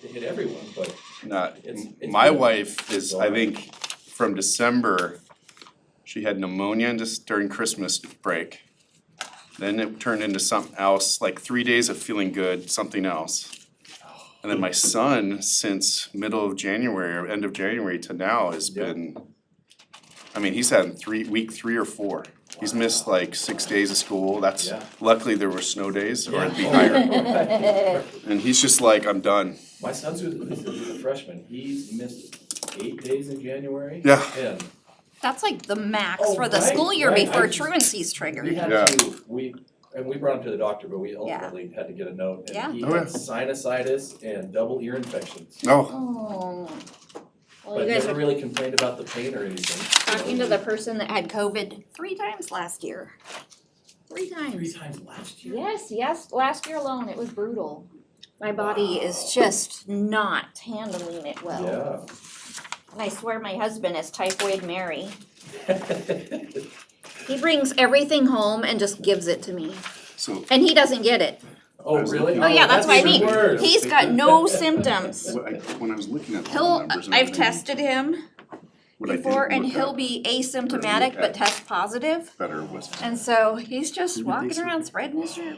to hit everyone, but it's My good. wife is, I think, from December, she had pneumonia just during Christmas break. Then it turned into something else, like 3 days of feeling good, something else. And then my son, since middle of January or end of January to now, has been, I mean, he's had week 3 or 4. He's missed like 6 days of school. That's, Yeah. luckily there were snow days or it'd be Yeah. higher. And he's just like, I'm done. My son's who's a freshman, he missed 8 days in January. Yeah. And That's like the max Oh, for the right, school year right. before I- truancy's we triggered. had Yeah. we brought him to the doctor, but we ultimately had to get a note, Yeah. and he Oh, had yeah. sinusitis and double ear infections. Oh, Oh. Well, But you guys never are really complained about the pain or anything. talking to the person that had COVID 3 times last year. 3 3 times. times last year. Yes, last year alone, it was brutal. My body is just not handling it well. Yeah. And I swear my husband is typhoid Mary. He brings everything home and just gives it to me. so And he doesn't get it. Oh, really? Oh yeah, that's what I mean. even worse. He's got no symptoms. when I was looking at all the numbers and I've everything, tested him what I didn't before and look he'll at be asymptomatic but test positive. better was. And so he's just walking around spreading his shirt.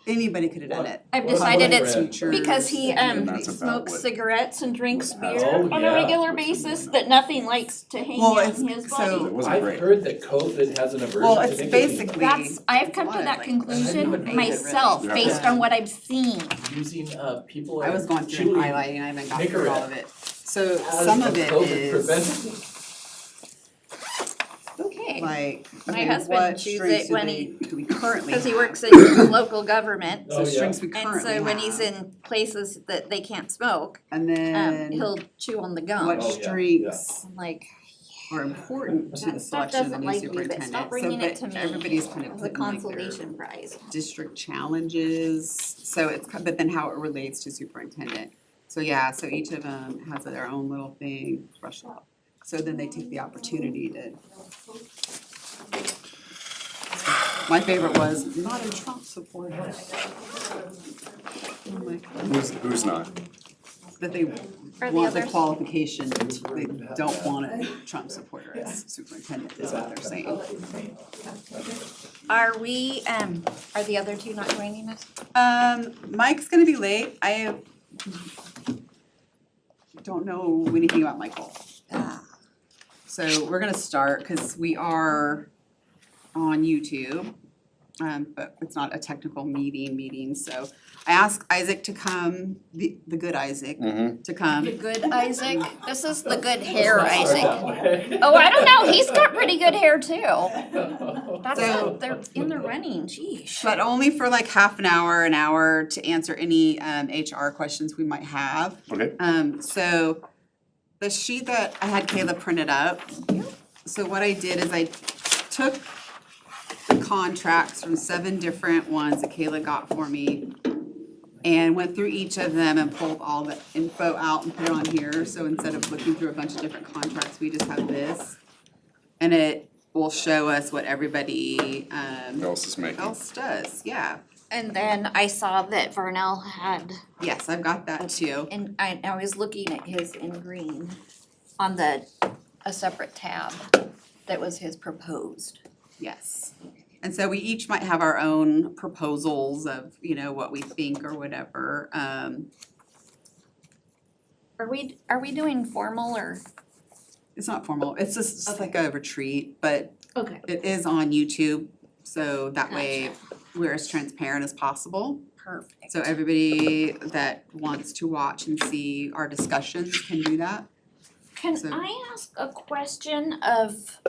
Anybody could have done it. I've Well, decided my it's friend- because he That's about smokes what- cigarettes and drinks beer Oh, on yeah. a regular basis that nothing likes to hang Well, out it's- in his so- body. It wasn't I've great. heard that COVID has an aversion Well, to it's nicotine. basically. I've come to that conclusion myself Yeah. based on what I've seen. Using people. I was going through and chewing highlighting and I haven't got through Nicorette all of it. So as some a of it COVID is preventative. Okay. like, My okay, husband what chews strengths it when do we currently Because he have? works in local government. Oh, So yeah. strengths we And currently so when he's have. in places that they can't smoke, And then he'll chew on the gum. what Oh, yeah, strengths I'm like, are important to the that stuff selection of the doesn't new like you, but superintendent. stop bringing it to me. Everybody's kind of As a putting like their consolation prize. district challenges, so it's, but then how it relates to superintendent. So yeah, so each of them has their own little thing, brush up. So then they take the opportunity to. My favorite was not a Trump supporter. I'm like, Who's not? that they Are the want the others? qualification, they don't want a Trump supporter as superintendent is what they're saying. Are we, are the other two not joining us? Mike's gonna be late, I don't know anything about Michael. So we're gonna start, cause we are on YouTube, but it's not a technical meeting, so I asked Isaac to come, the good Isaac, Mm-hmm. to come. The good Isaac? This is the good hair Let's not start Isaac. that way. Oh, I don't know, he's got pretty good hair too. That's So- they're in the running, sheesh. But only for like half an hour to answer any HR questions we might have. Okay. So the sheet that I had Kayla printed up, so what I did is I took the contracts from 7 different ones that Kayla got for me and went through each of them and pulled all the info out and put it on here. So instead of looking through a bunch of different contracts, we just have this. And it will show us what everybody Else is making. else does, yeah. And then I saw that Vernell had, Yes, I've got that too. and I was looking at his in green on a separate tab that was his proposed. Yes. And so we each might have our own proposals of, you know, what we think or whatever. Are we doing formal or? It's not formal, it's just like a retreat, but Okay. it is on YouTube. So that way we're as transparent as possible. Perfect. So everybody that wants to watch and see our discussions can do that. Can so- I ask a question of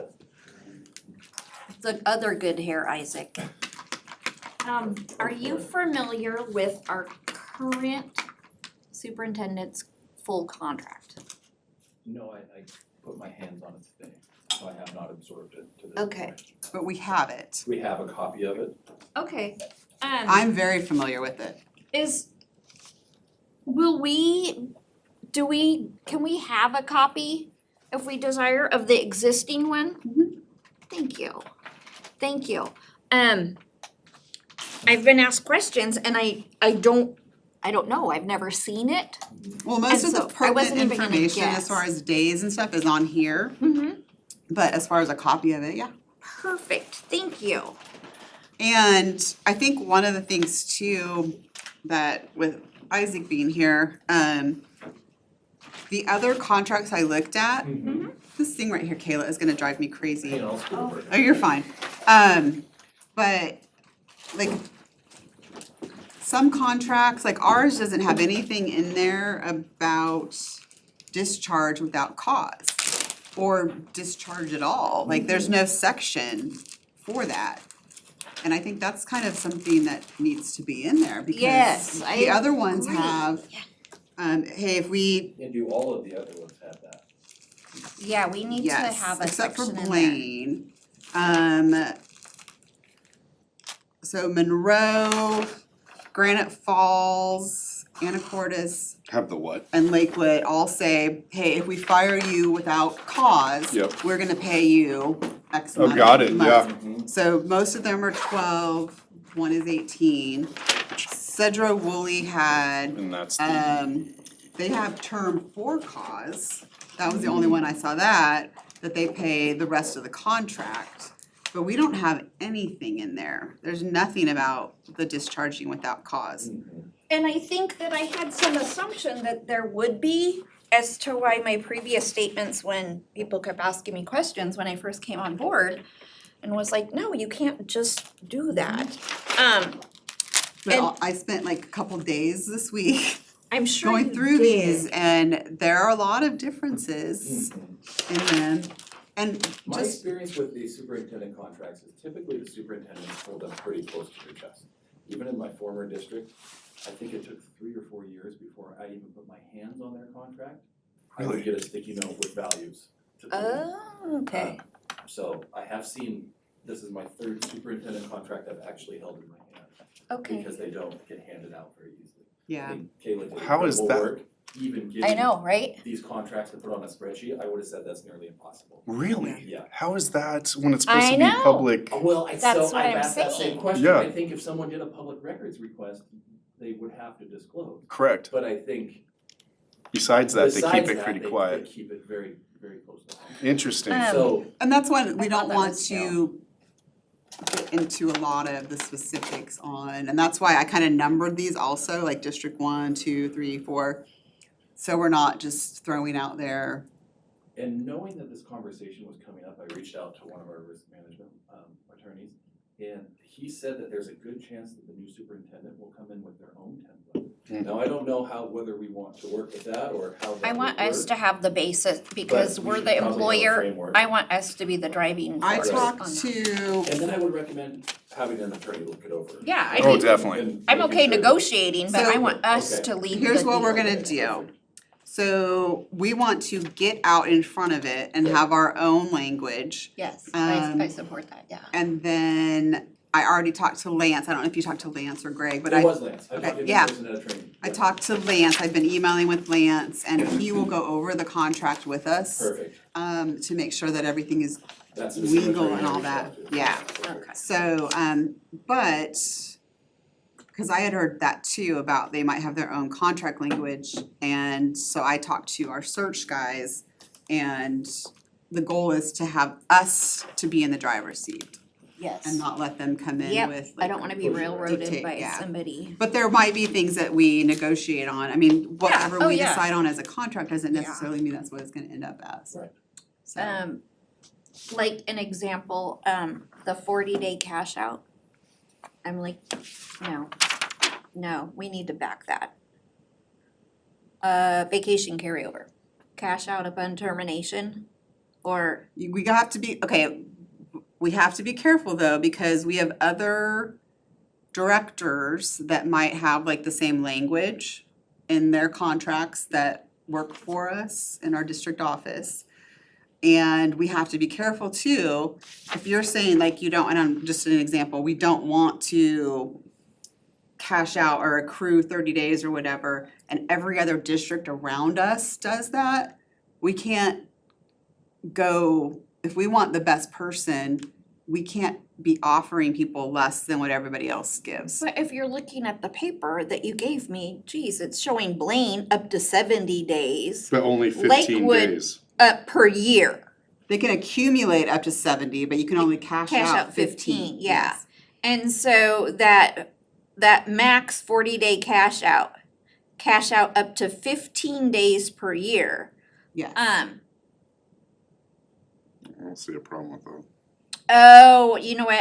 the other good hair, Isaac? Are you familiar with our current superintendent's full contract? No, I put my hands on it today, so I have not absorbed it to this Okay. point. But we have it. We have a copy of it. Okay. I'm very familiar with it. Can we have a copy if we desire of the existing one? Mhm. Thank you. I've been asked questions and I don't I don't know, I've never seen it. Well, most And of the so I wasn't pertinent even gonna information as guess. far as days and stuff is on here, Mm-hmm. but as far as a copy of it, yeah. Perfect, thank you. And I think one of the things too, that with Isaac being here, the other contracts I looked at, this thing right here, Kayla, is gonna drive me crazy. Hang on, I'll scoot over. Oh, you're fine. But like some contracts, like ours doesn't have anything in there about discharge without cause or discharge at all. Like there's no section for that. And I think that's kind of something that needs to be in there because Yes, I the other ones agree. have, hey, if we, And do all of the other ones have that? Yeah, we need to yes, have a except for section in there. Blaine. So Monroe, Granite Falls, Anacortes, Have the what? and Lakewood all say, hey, if we fire you without cause, Yep. we're gonna pay you X Oh, money. got it, yeah. So most of them are 12, one is 18. Cedro Woolley had, And that's the, they have term for cause. That was the only one I saw that they pay the rest of the contract. But we don't have anything in there. There's nothing about the discharging without cause. And I think that I had some assumption that there would be as to why my previous statements when people kept asking me questions when I first came on board and was like, no, you can't just do that. But And- I spent like a couple days this week I'm sure going you through did. these and there are a lot of differences in them. And My just, experience with the superintendent contracts is typically the superintendents hold them pretty close to their chest. Even in my former district, I think it took 3 or 4 years before I even put my hands on their contract. I would Really? get a sticky note with values to put in. Oh, okay. So I have seen, this is my 3rd superintendent contract I've actually held in my hand, Okay. because they don't get handed out very easily. I yeah, think Kayla did How is incredible that- work, even I getting know, right? these contracts to put on a spreadsheet, I would have said that's nearly impossible. really? Yeah. How is that when it's supposed I to be know. public? Well, That's so what I've I'm asked that saying. same question, Yeah. I think if someone did a public records request, they would have to disclose. Correct. But I think Besides that, they keep besides it that, pretty they quiet. keep it very, very close to home. Interesting. So, and that's why we I don't thought that want was to get into a lot of the specifics on, and that's why I kind of numbered these also, like District 1, 2, 3, 4. So we're not just throwing out there, and knowing that this conversation was coming up, I reached out to one of our risk management attorneys, and he said that there's a good chance that the new superintendent will come in with their own template. Now, I don't know whether we want to work with that or how that I would want us work, to have the basis because but we we're should the probably have a employer. framework. I want us to be the driving I force on talked that. to, And then I would recommend having an attorney look it over. Yeah, I Oh, mean, definitely. And I'm making okay sure that- negotiating, but I So- want us Okay. to lead the here's what we're deal. gonna do. So we want to get out in front of it and have our own language. Yes, Um, I support that, yeah. And then I already talked to Lance, I don't know if you talked to Lance or Greg, but It I was Lance, I okay, talked to him yeah. in person at a training. I talked to Lance, I've been emailing with Lance, and he will go over the contract with us, Perfect, to make sure that everything is that's the same legal attorney and I all reached that, out to. yeah. Okay. So, but, cause I had heard that too, about they might have their own contract language, and so I talked to our search guys, and the goal is to have us to be in the driver's seat, Yes. and not let them come in Yep, with I like, don't wanna be push it. railroaded Dictate, by yeah. somebody. but there might be things that we negotiate on, I mean, whatever oh, we yeah. decide on as a contract doesn't Yeah. necessarily mean that's what it's gonna end up as. Right. So, Like an example, the 40-day cash out. I'm like, no, we need to back that. Vacation carryover, cash out upon termination, or, we have to be, okay, we have to be careful though, because we have other directors that might have like the same language in their contracts that work for us in our district office. And we have to be careful too, if you're saying like you don't, and I'm just an example, we don't want to cash out or accrue 30 days or whatever, and every other district around us does that, we can't go, if we want the best person, we can't be offering people less than what everybody else gives. But if you're looking at the paper that you gave me, geez, it's showing Blaine up to 70 days But only 15 Lakewood- days. per year. They can accumulate up to 70, but you can only cash out 15. Yeah. And so that max 40-day cash out up to 15 days per year. Yes. I don't see a problem with that. Oh, you know what,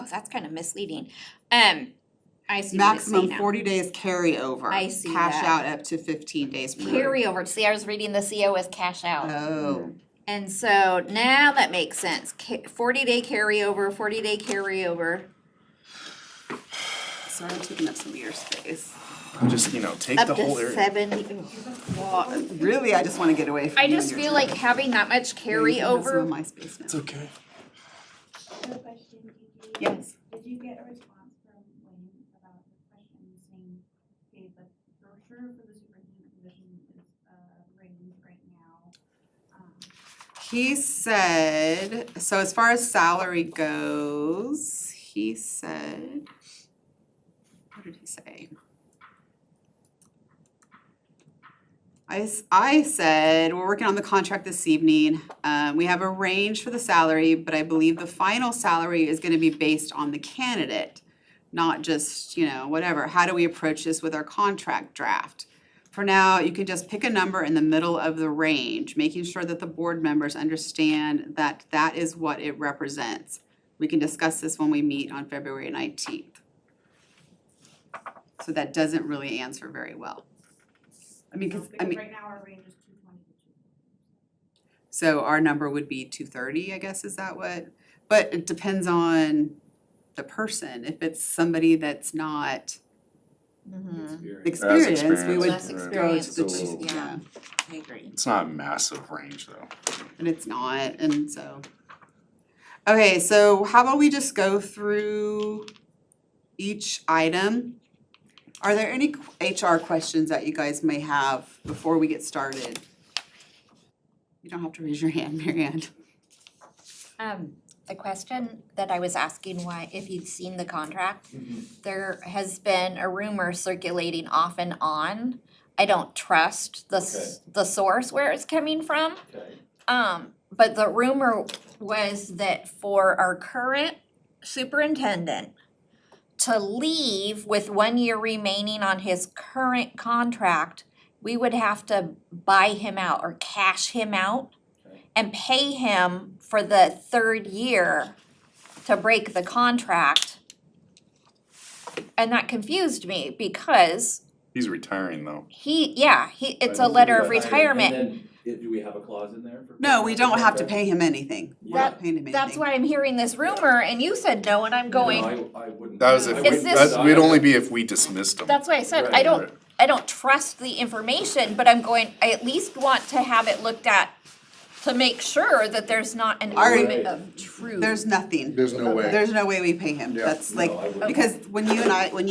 that's kind of misleading. I see what it's saying Maximum now. 40 days carryover. I see Cash that. out up to 15 days per year. Carryover, see, I was reading the CO as cash out. Oh, And so now that makes sense, 40-day carryover. sorry, I'm taking up some of your space. Just, take Up the to whole area. 70, Well, really, I just wanna get away from I you just and feel your like space. having that much Yeah, you can have some of carryover, my space now. It's okay. Another question, Gigi. Yes. Did you get a response from Wayne about the question saying, okay, the brochure for the superintendent position is, raised right now? He said, so as far as salary goes, he said, what did he say? I said, we're working on the contract this evening. We have a range for the salary, but I believe the final salary is gonna be based on the candidate, not just, whatever. How do we approach this with our contract draft? For now, you can just pick a number in the middle of the range, making sure that the board members understand that that is what it represents. We can discuss this when we meet on February 19th. So that doesn't really answer very well. Because right now our range is 220 to 240. So our number would be 230, I guess, is that what? But it depends on the person. If it's somebody that's not experienced, we would Less go to experienced, the which is- yeah. I agree. It's not a massive range though. And it's not, and so. Okay, so how about we just go through each item? Are there any HR questions that you guys may have before we get started? You don't have to raise your hand, Mary Ann. The question that I was asking, why, if you'd seen the contract, Mm-hmm. there has been a rumor circulating off and on. I don't trust the source where it's coming from. Okay. But the rumor was that for our current superintendent to leave with 1 year remaining on his current contract, we would have to buy him out or cash him out and pay him for the third year to break the contract. And that confused me because He's retiring though. it's a letter of retirement. And then, do we have a clause in there for? No, we don't have to pay him anything. We're not paying him anything. That's why I'm hearing this rumor and you said no and I'm going, No, I wouldn't. That was I if, wouldn't Is this- that would only be if we dismissed him. that's why I said, Right. I don't trust the information, but I'm going, I at least want to have it looked at to make sure that there's not an Alright. element of truth. There's nothing. There's no way. There's no way we pay him. Yeah. That's like, No, I wouldn't. because when you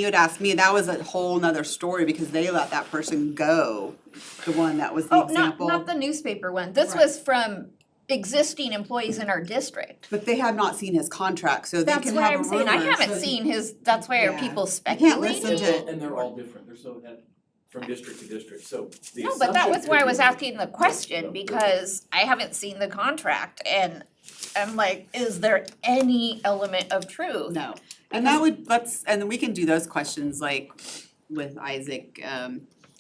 had asked me, that was a whole nother story because they let that person go. The one that was the Oh, example. not the newspaper one. This Right. was from existing employees in our district. But they have not seen his contract, so they That's can why have a I'm rumor. saying, I haven't so- seen his, that's why are Yeah. people I can't listen speculating? to- And they're all different, they're so, from district to district, so the No, but that assumption was why I could was be- asking the question, because I haven't seen the contract and I'm like, is there any element of truth? No, and that would, and we can do those questions like with Isaac,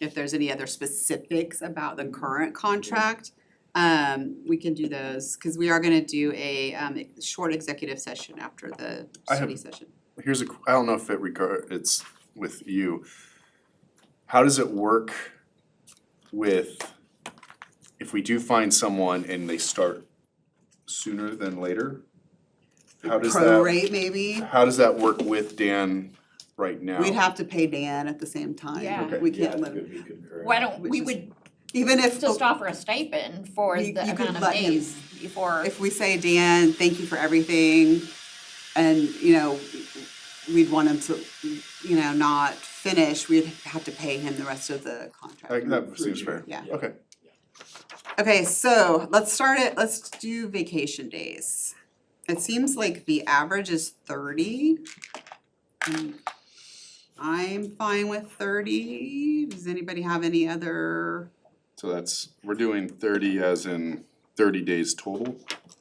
if there's any other specifics about the current contract. We can do those, cause we are gonna do a short executive session after the I have- study session. I don't know if it's with you. How does it work with, if we do find someone and they start sooner than later? How does Prorate maybe, how does that work with Dan right now? we'd have to pay Dan at the same time. Yeah. Okay. We Yeah, can't it let, could be concurrent. Why don't, Which we is- would even if, just offer a stipend for You- the you could amount of let him- days before. if we say, Dan, thank you for everything, and, we'd want him to, not finish, we'd have to pay him the rest of the contract. That seems fair. Yeah. Okay. Okay, so let's do vacation days. It seems like the average is 30. And I'm fine with 30. Does anybody have any other? So that's, we're doing 30 as in 30 days total,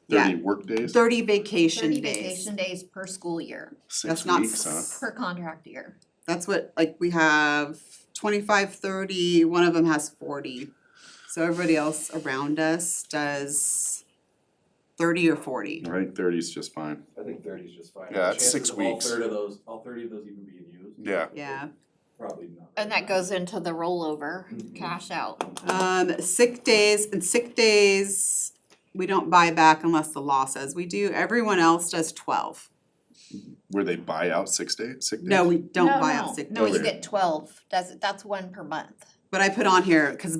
Yeah. 30 work days, 30 vacation 30 days. vacation days per school year, 6 That's not weeks, huh? per contract year. That's what, like, we have 25, 30, one of them has 40. So everybody else around us does 30 or 40. Right, 30 is just fine. I think 30 is just fine. Yeah, that's Chances 6 of weeks. all 30 of those even being used. Yeah. Yeah. Probably not. And that goes into the rollover, cash out. Sick days, we don't buy back unless the law says we do. Everyone else does 12. Where they buy out 6 days, sick days? No, we don't No, buy no. out sick days. No, you Okay. get 12, that's one per month. But I put on here, cause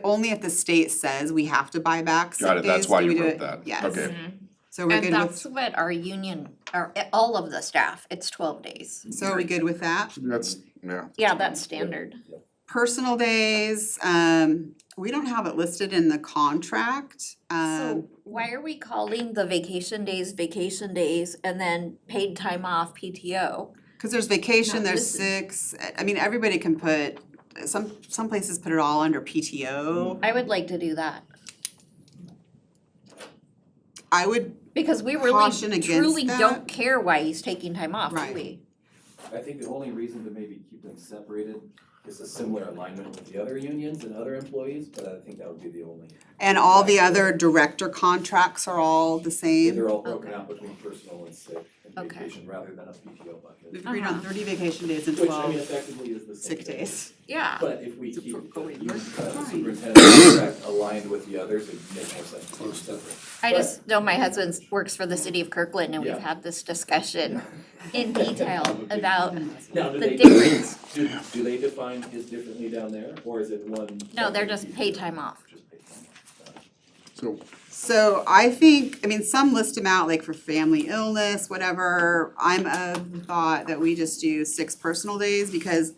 only if the state says we have to buy back sick days. Got it, that's why do we you do wrote it. that. Yes. Okay. So we're And good that's with, what our union, all of the staff, it's 12 days. so are we good with that? That's, yeah. Yeah, that's standard. Personal days, we don't have it listed in the contract. So why are we calling the vacation days and then paid time off PTO? Cause there's vacation, Not there's listed. sick, I mean, everybody can put, some places put it all under PTO. I would like to do that, I would, because we Caution really against truly that. don't care why he's taking time off, do Right. we? I think the only reason to maybe keep them separated is a similar alignment with the other unions and other employees, but I think that would be the only. and all the other director contracts are all the same. They're all broken out between personal and sick and Okay. vacation rather than a PTO bucket. We've agreed on 30 vacation days and Which, I mean, 12 effectively is the same sick thing. days. Yeah. But if we keep the going superintendent contract aligned with the others, it makes more sense to keep them separate. I just know my husband works for the city of Kirkland and we've Yeah. had this discussion in detail about, Now, do the they, difference. do they define his differently down there, or is it one? no, they're just paid time off. Just paid time. So, So I think, I mean, some list them out like for family illness, whatever. I'm of the thought that we just do 6 personal days because,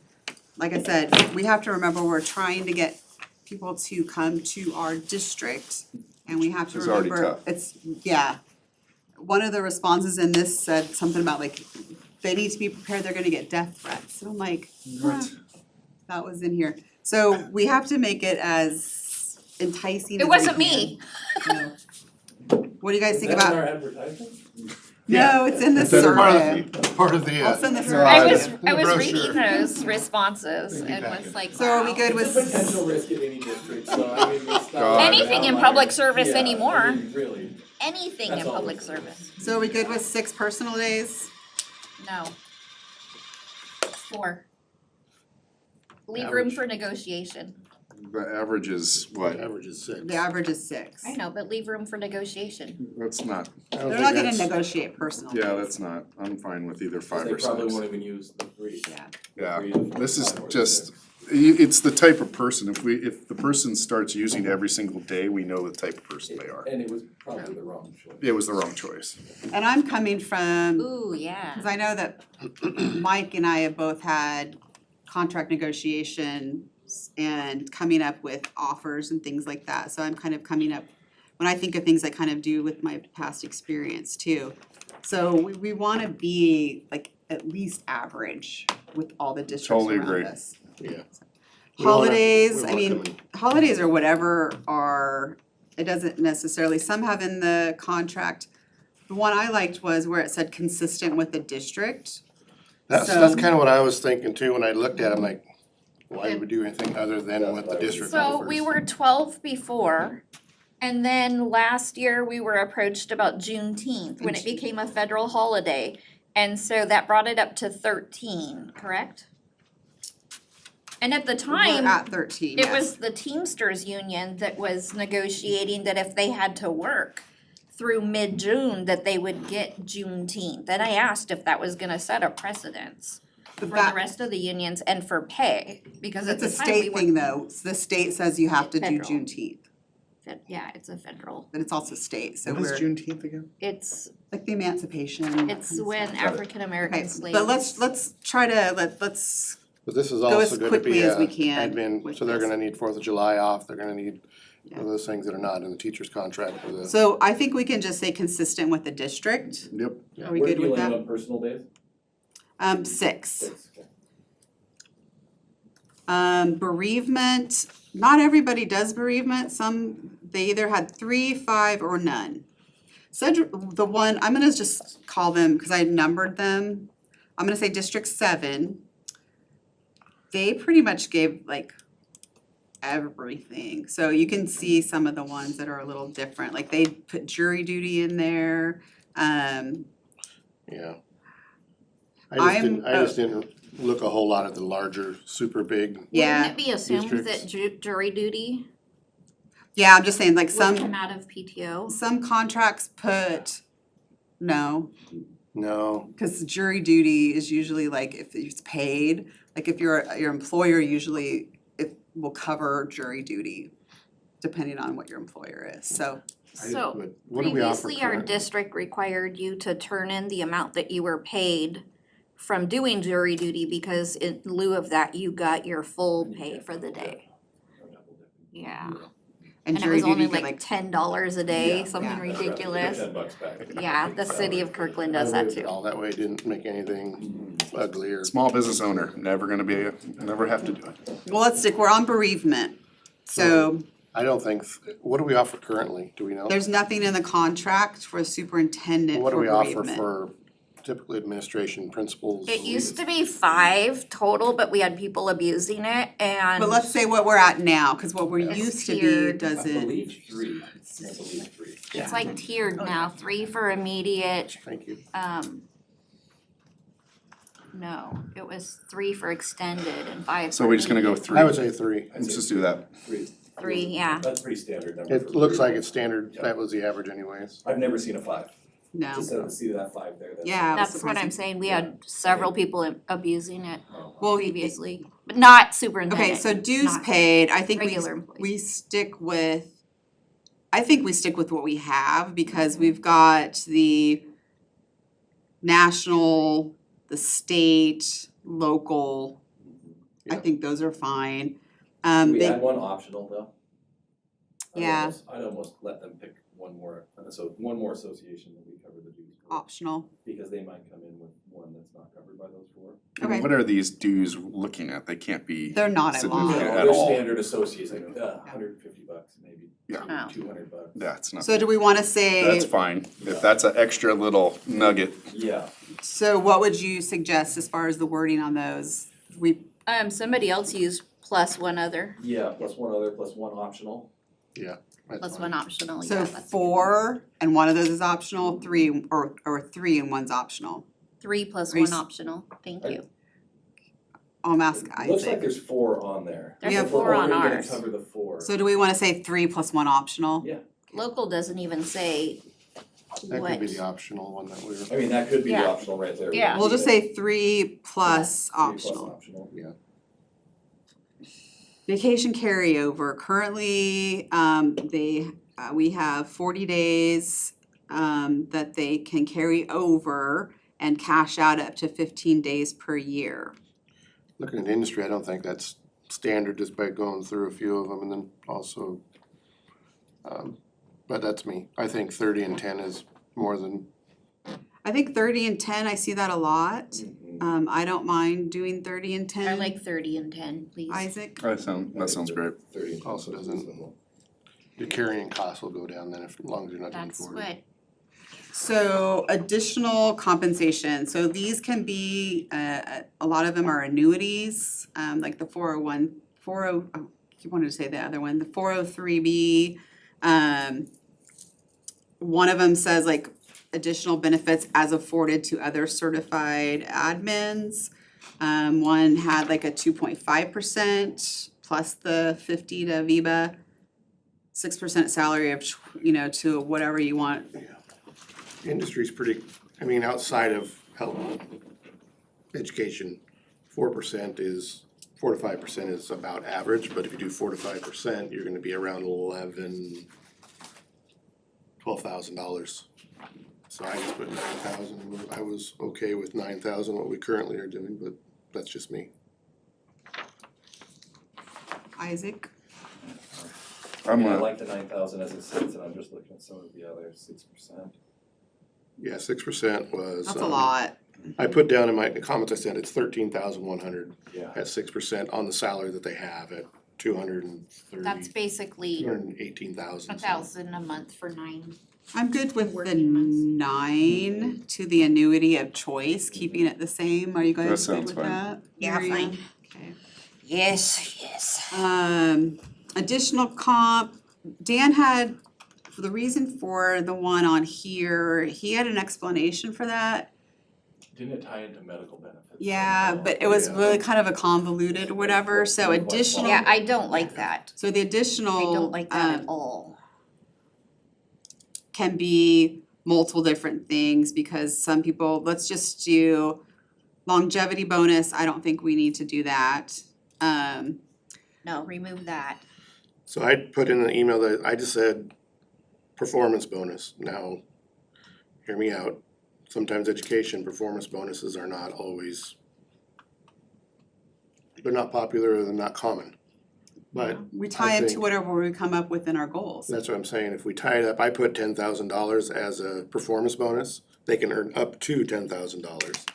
like I said, we have to remember we're trying to get people to come to our district. And we have to It's already remember, tough. yeah. One of the responses in this said something about like, they need to be prepared, they're gonna get death threats. And I'm like, huh, that was in here. So we have to make it as enticing as It we wasn't can. me. No. What do you guys Is think that in about? our advertisement? No, it's in the It's in the survey. Part of the, I'll send the Right. I survey. was, I was Brochure. reading those responses Thank you, and was packet. like, So are we wow. good It's with? a potential risk at any district, so I mean, it's not. God. like an Anything in outlier. public service Yeah, I anymore. mean, really, Anything That's in all public it is. service, So are we good with 6 personal days? no. 4. Leave room Average. for negotiation. the average is what? average is 6. The average is 6. I know, but leave room for negotiation. That's not, They're not gonna negotiate personal yeah, days. that's not, I'm fine with either 5 they or 6. probably won't even use the 3. Yeah. Yeah, 3 to this is 5 or just, 6. it's the type of person, if the person starts using it every single day, we know the type of person they are. And it was probably the wrong choice. It was the wrong choice. And I'm coming from, Ooh, yeah. cause I know that Mike and I have both had contract negotiations and coming up with offers and things like that. So I'm kind of coming up, when I think of things, I kind of do with my past experience too. So we wanna be like at least average with all the districts Totally around agree. us. Yeah. We wanna- Holidays, we I want mean, them holidays or whatever are, it doesn't necessarily, some have in the contract. The one I liked was where it said consistent with the district. That's So- kind of what I was thinking too, when I looked at it, I'm like, why would we do anything other than what the district offers? So we were 12 before, and then last year we were approached about Juneteenth, when it became a federal holiday. And so that brought it up to 13, correct? And at the We're time, at 13, it yes. was the Teamsters Union that was negotiating that if they had to work through mid-June, that they would get Juneteenth. And I asked if that was gonna set a precedence for But the that, rest of the unions and for pay, because at it's a the time we state were. thing though, the state says you have to do Federal. Juneteenth, Yeah, it's a federal, but it's also state, so What is we're, Juneteenth again? it's, like the emancipation. it's and when stuff. African American Okay, slaves. but let's try to, let's, But this is go as also gonna quickly be as we can admin, with so they're this. gonna need 4th of July off, they're gonna need those things that are not in the teacher's contract with the. So I think we can just say consistent with the district. Yep. Are we Where good do you with land that? on personal days? 6. 6, okay. Bereavement, not everybody does bereavement, some, they either had 3, 5, or none. The one, I'm gonna just call them, cause I numbered them, I'm gonna say District 7. They pretty much gave like everything, so you can see some of the ones that are a little different, like they put jury duty in there, Yeah. I'm- I just didn't look a whole lot at the larger, super big. yeah. Wouldn't it be assumed Districts. that jury duty Yeah, I'm just saying, like would come some out of PTO? contracts put, no, No, cause jury duty is usually like if it's paid, like if your employer usually, it will cover jury duty, depending on what your employer is, so. So but what do we offer previously, our currently? district required you to turn in the amount that you were paid from doing jury duty because in lieu of that, you got your full pay for the day. Yeah, and it jury was only duty get like $10 a day, Yeah. something Yeah. ridiculous. $10 back. Yeah, the city of Kirkland I does that lived it too. all that way, didn't make anything ugly or. Small business owner, never gonna be, never have to do it. Well, let's stick, we're on bereavement, so I don't think, what do we offer currently? Do we know? there's nothing in the contract for superintendent What do for we offer bereavement. for typically administration, principals? It used to be 5 total, but we had people abusing it and. But let's say what we're at now, cause what we're It's used to be tiered. I doesn't, believe 3, I believe 3. It's like tiered now, 3 for immediate, Thank you. no, it was 3 for extended and 5 So for we're just gonna go immediate. 3. I would say 3. Let's just do that. 3. 3, yeah. That's pretty standard number. It for looks three. like it's standard, that was the average anyways. I've never seen a 5. no. Just to see that 5 there, that's. Yeah. That's what I'm saying, we had several people abusing it Oh, Well, previously, but not superintendent. okay, so dues not paid, I think regular employees. we stick with, I think we stick with what we have because we've got the national, the state, local, I Yeah. think those are fine. Can we they, add one optional though? Yeah. I'd almost let them pick one more, so one more association that we cover the dues for. optional, Because they might come in with one that's not covered by those 4. okay, What are these dues looking at? They can't be. they're not a lot. significant at They're all. standard associates, like $150 maybe, Yeah. Oh. $200. That's not, So do we wanna say, that's fine. If that's an extra little nugget, Yeah, so what would you suggest as far as the wording on those? We, Somebody else used plus one other, yeah, plus one other, plus one optional. That's plus fine. one optional, yeah, so that's good. 4 and one of those is optional, 3 or 3 and one's optional. 3 plus Are you 1 s- optional, thank you. I'm asking Looks like Isaac. there's 4 on there. There's We have If we're 4 on only gonna ours. cover the 4. So do we wanna say 3 plus 1 optional? Yeah, Local doesn't even say That what. could be the optional one that we're. I mean, that could be the Yeah. optional right there. Yeah. We'll just say 3 plus 3 plus optional. optional. Vacation carryover, currently, we have 40 days, that they can carry over and cash out up to 15 days per year. Looking at the industry, I don't think that's standard just by going through a few of them and then also, but that's me. I think 30 and 10 is more than, I think 30 and 10, I see that a lot. Mhm. I don't mind doing 30 and 10. I like 30 and 10, please. Isaac, that sounds great. 30 Also doesn't- your carrying costs will go down then if, as long as you're not doing That's 40. what, so additional compensation, so these can be, a lot of them are annuities, like the 401, you wanted to say the other one, the 403B. One of them says like additional benefits as afforded to other certified admins. One had like a 2.5% plus the 50 to VIBA, 6% salary of, to whatever you want. The industry's pretty, I mean, outside of health, education, 4% is, 4 to 5% is about average, but if you do 4 to 5%, you're gonna be around $12,000. So I just put 9,000, I was okay with 9,000, what we currently are doing, but that's just me. Isaac? I'm I a, like the 9,000 as it sits, and I'm just looking at some of the other 6%. Yeah, 6% was. That's a lot. I put down in my comments, I said it's 13,100 Yeah. at 6% on the salary that they have at 230. That's basically 218,000. 1,000 a month for 9. I'm good with the Working months. 9 to the annuity of choice, keeping it the same. Are you guys That good sounds with fine. that? Yeah, Marianne? fine. Okay. Yes. Additional comp, Dan had, for the reason for the one on here, he had an explanation for that. Didn't it tie into medical benefits? Yeah, somehow? but it was Yeah. really kind of a convoluted whatever, so Quite additional. Yeah, I don't like that. So the additional. I don't like that at all. Can be multiple different things because some people, let's just do longevity bonus, I don't think we need to do that. No, remove that. So I put in an email that I just said performance bonus. Now, hear me out. Sometimes education performance bonuses are not always, they're not popular or they're not common. But We tie I it to think- whatever we come up with in our goals. that's what I'm saying. If we tie it up, I put $10,000 as a performance bonus. They can earn up to $10,000.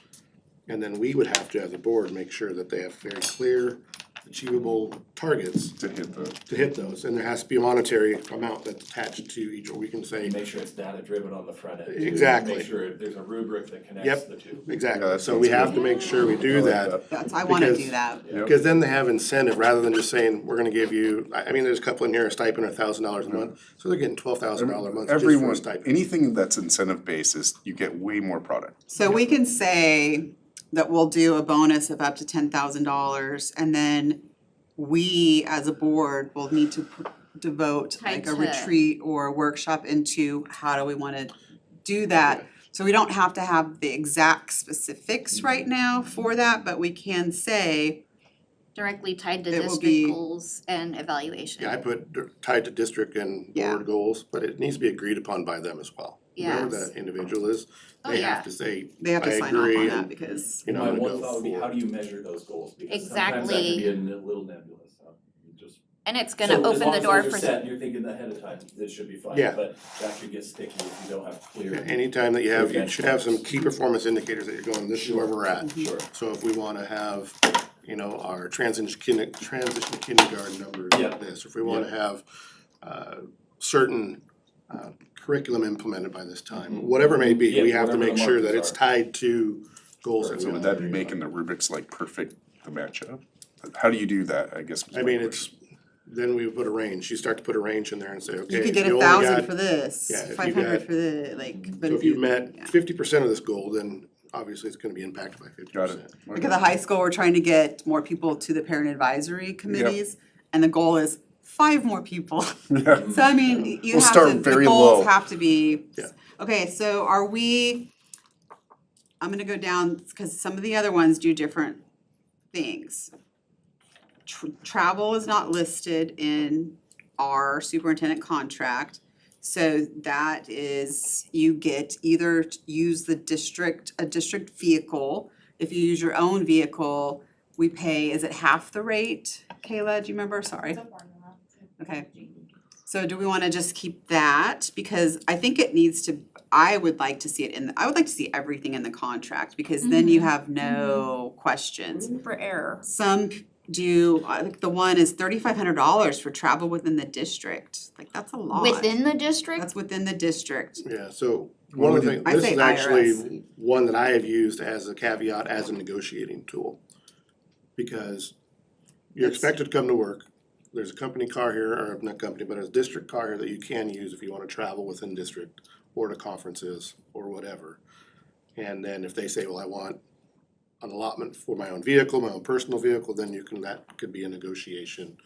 And then we would have to, as a board, make sure that they have very clear, achievable targets to hit the, to hit those. And there has to be a monetary amount that's attached to each, or we can say, Make sure it's data driven on the front end. too. Exactly. Make sure there's a rubric that connects Yep. the two. Yeah, exactly. that So we sounds have good. to make sure we do that. That's, I wanna Because- do that. Yep. Because then they have incentive, rather than just saying, we're gonna give you, I mean, there's a couple in here, a stipend of $1,000 a month. So they're getting $12,000 a month just for everyone, a stipend. anything that's incentive based is, you get way more product. So we can say that we'll do a bonus of up to $10,000 and then we as a board will need to devote like a Tied to- retreat or a workshop into how do we wanna do that. So we don't have to have the exact specifics right now for that, but we can say, Directly tied to It will district be- goals and evaluation. Yeah, I put tied to district and Yeah. board goals, but it needs to be agreed upon by them as well. Whoever Yes. that individual is, Oh, they yeah. have to say, they have to I sign off on agree, that and, because. you know, My I'm one gonna thought go would be, for how it. do you measure those goals? Because sometimes that Exactly. can be a little nebulous, so you just. And it's gonna open the door So as long for. as those are set, you're thinking ahead of time, this should be fine, Yeah. but that could get sticky if you don't have clear. Anytime that you have, you should have some Benchmarks. key performance indicators that you're going, this is where we're at. Sure. So if we wanna have, you know, our transition kindergarten numbers Yeah. like this, if we wanna have, certain, curriculum implemented by this time, whatever it may be, we Yeah, have to whatever make the sure that markers it's are. tied to goals that So we would want. that be making the rubrics like perfect to match up? How do you do that, I guess? was I my mean, question. it's, then we would put a range, you start to put a range in there and say, okay, You could if get you only 1,000 got, for this, yeah, if you 500 got- for the, like, but so if if you you. met yeah. 50% of this goal, then obviously it's gonna be impacted by 50%. Got it. Like at the high school, we're trying to get more people to the parent advisory committees, and the goal is 5 more people. Yeah. So I mean, you We'll have start to, the very goals low. have to be. Yeah. Okay, so are we, I'm gonna go down, cause some of the other ones do different things. Travel is not listed in our superintendent contract. So that is, you get either use the district, a district vehicle. If you use your own vehicle, we pay, is it half the rate? Kayla, do you remember? Sorry. It's a formula. Okay. So do we wanna just keep that? Because I think it needs to, I would like to see it in, I would like to see everything in the contract, because then you have no questions. For error. Some do, I think the one is $3,500 for travel within the district, like, that's a lot. Within the district? That's within the district. Yeah, so one of the things, I this say is actually IRS. one that I have used as a caveat, as a negotiating tool. Because you're It's- expected to come to work, there's a company car here, or not company, but a district car here that you can use if you wanna travel within district, or to conferences, or whatever. And then if they say, well, I want an allotment for my own vehicle, my own personal vehicle, then you can, that could be a negotiation.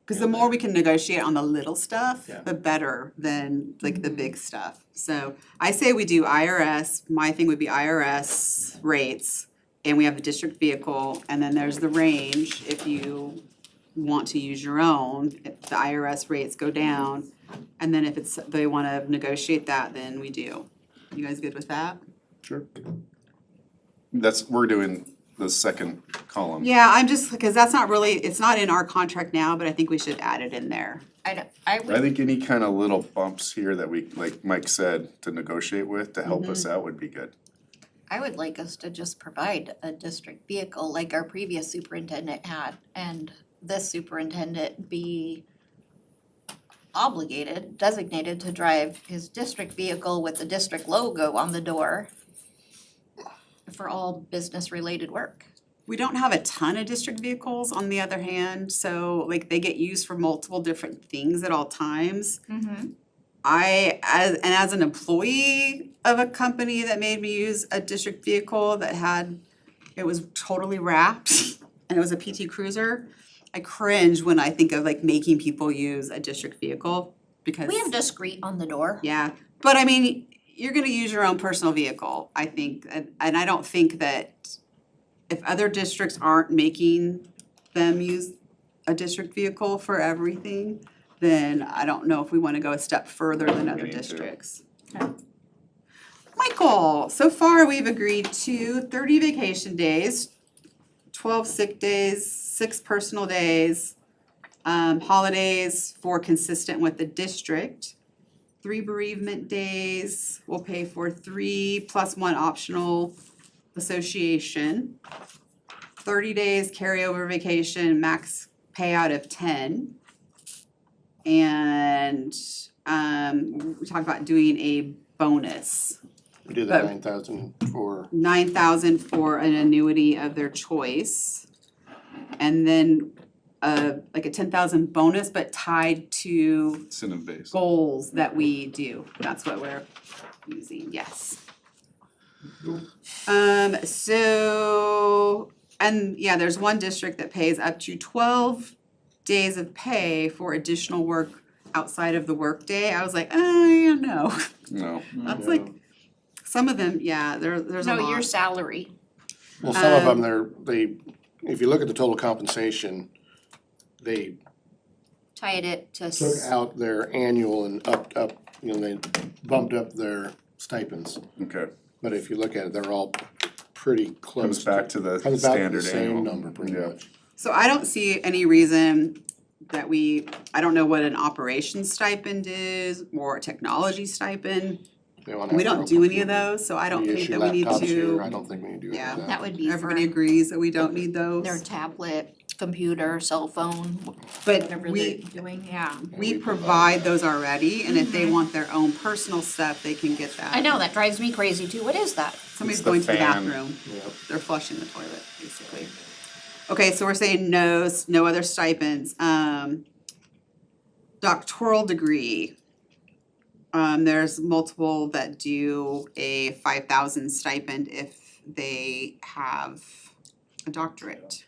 Cause the more we can negotiate on the little stuff, Yeah. the better than like the big stuff. So I say we do IRS, my thing would be IRS rates, and we have the district vehicle, and then there's the range if you want to use your own, if the IRS rates go down. And then if it's, they wanna negotiate that, then we do. You guys good with that? Sure. That's, we're doing the second column. Yeah, I'm just, because that's not really, it's not in our contract now, but I think we should add it in there. I I would, think any kind of little bumps here that we, like Mike said, to negotiate with, to help us out would be good. I would like us to just provide a district vehicle like our previous superintendent had, and this superintendent be obligated, designated to drive his district vehicle with the district logo on the door for all business-related work. We don't have a ton of district vehicles on the other hand, so like they get used for multiple different things at all times. Mm-hmm. As an employee of a company that made me use a district vehicle it was totally wrapped and it was a PT Cruiser, I cringe when I think of like making people use a district vehicle because. We have discreet on the door. Yeah, but I mean, you're gonna use your own personal vehicle, I think, and I don't think that if other districts aren't making them use a district vehicle for everything, then I don't know if we wanna go a step further than other Me too. districts. Michael, so far we've agreed to 30 vacation days, 12 sick days, 6 personal days, holidays for consistent with the district, 3 bereavement days, we'll pay for 3 plus 1 optional association, 30 days carryover vacation, max payout of 10. And we talked about doing a bonus, We did the But- 9,000 for, 9,000 for an annuity of their choice. And then like a 10,000 bonus, but tied to Incentive base. goals that we do. That's what we're using, yes. And yeah, there's one district that pays up to 12 days of pay for additional work outside of the workday. I was like, yeah, no. No. That's like, some of them, yeah, there's a No, lot. your salary. well, some of them, if you look at the total compensation, they Tied it to. took out their annual and upped, they bumped up their stipends. Okay, But if you look at it, they're all pretty close. comes back to the Comes back to standard the same annual. number pretty Yeah. much. So I don't see any reason that I don't know what an operations stipend is or a technology stipend. They wanna We have don't their do own any of those, so I don't computer. think We that we issue need laptops here. I to. don't think we need to do any Yeah. of that. That would be Everybody for agrees that we don't need those. their tablet, computer, cell phone, But whatever they're we doing, yeah. we provide those already, and if they want their own personal stuff, they can get that. I know, that drives me crazy too. What is that? Somebody's It's the going to the fan. bathroom. Yep. They're flushing the toilet, basically. Okay, so we're saying no other stipends. Doctoral degree. There's multiple that do a 5,000 stipend if they have a doctorate.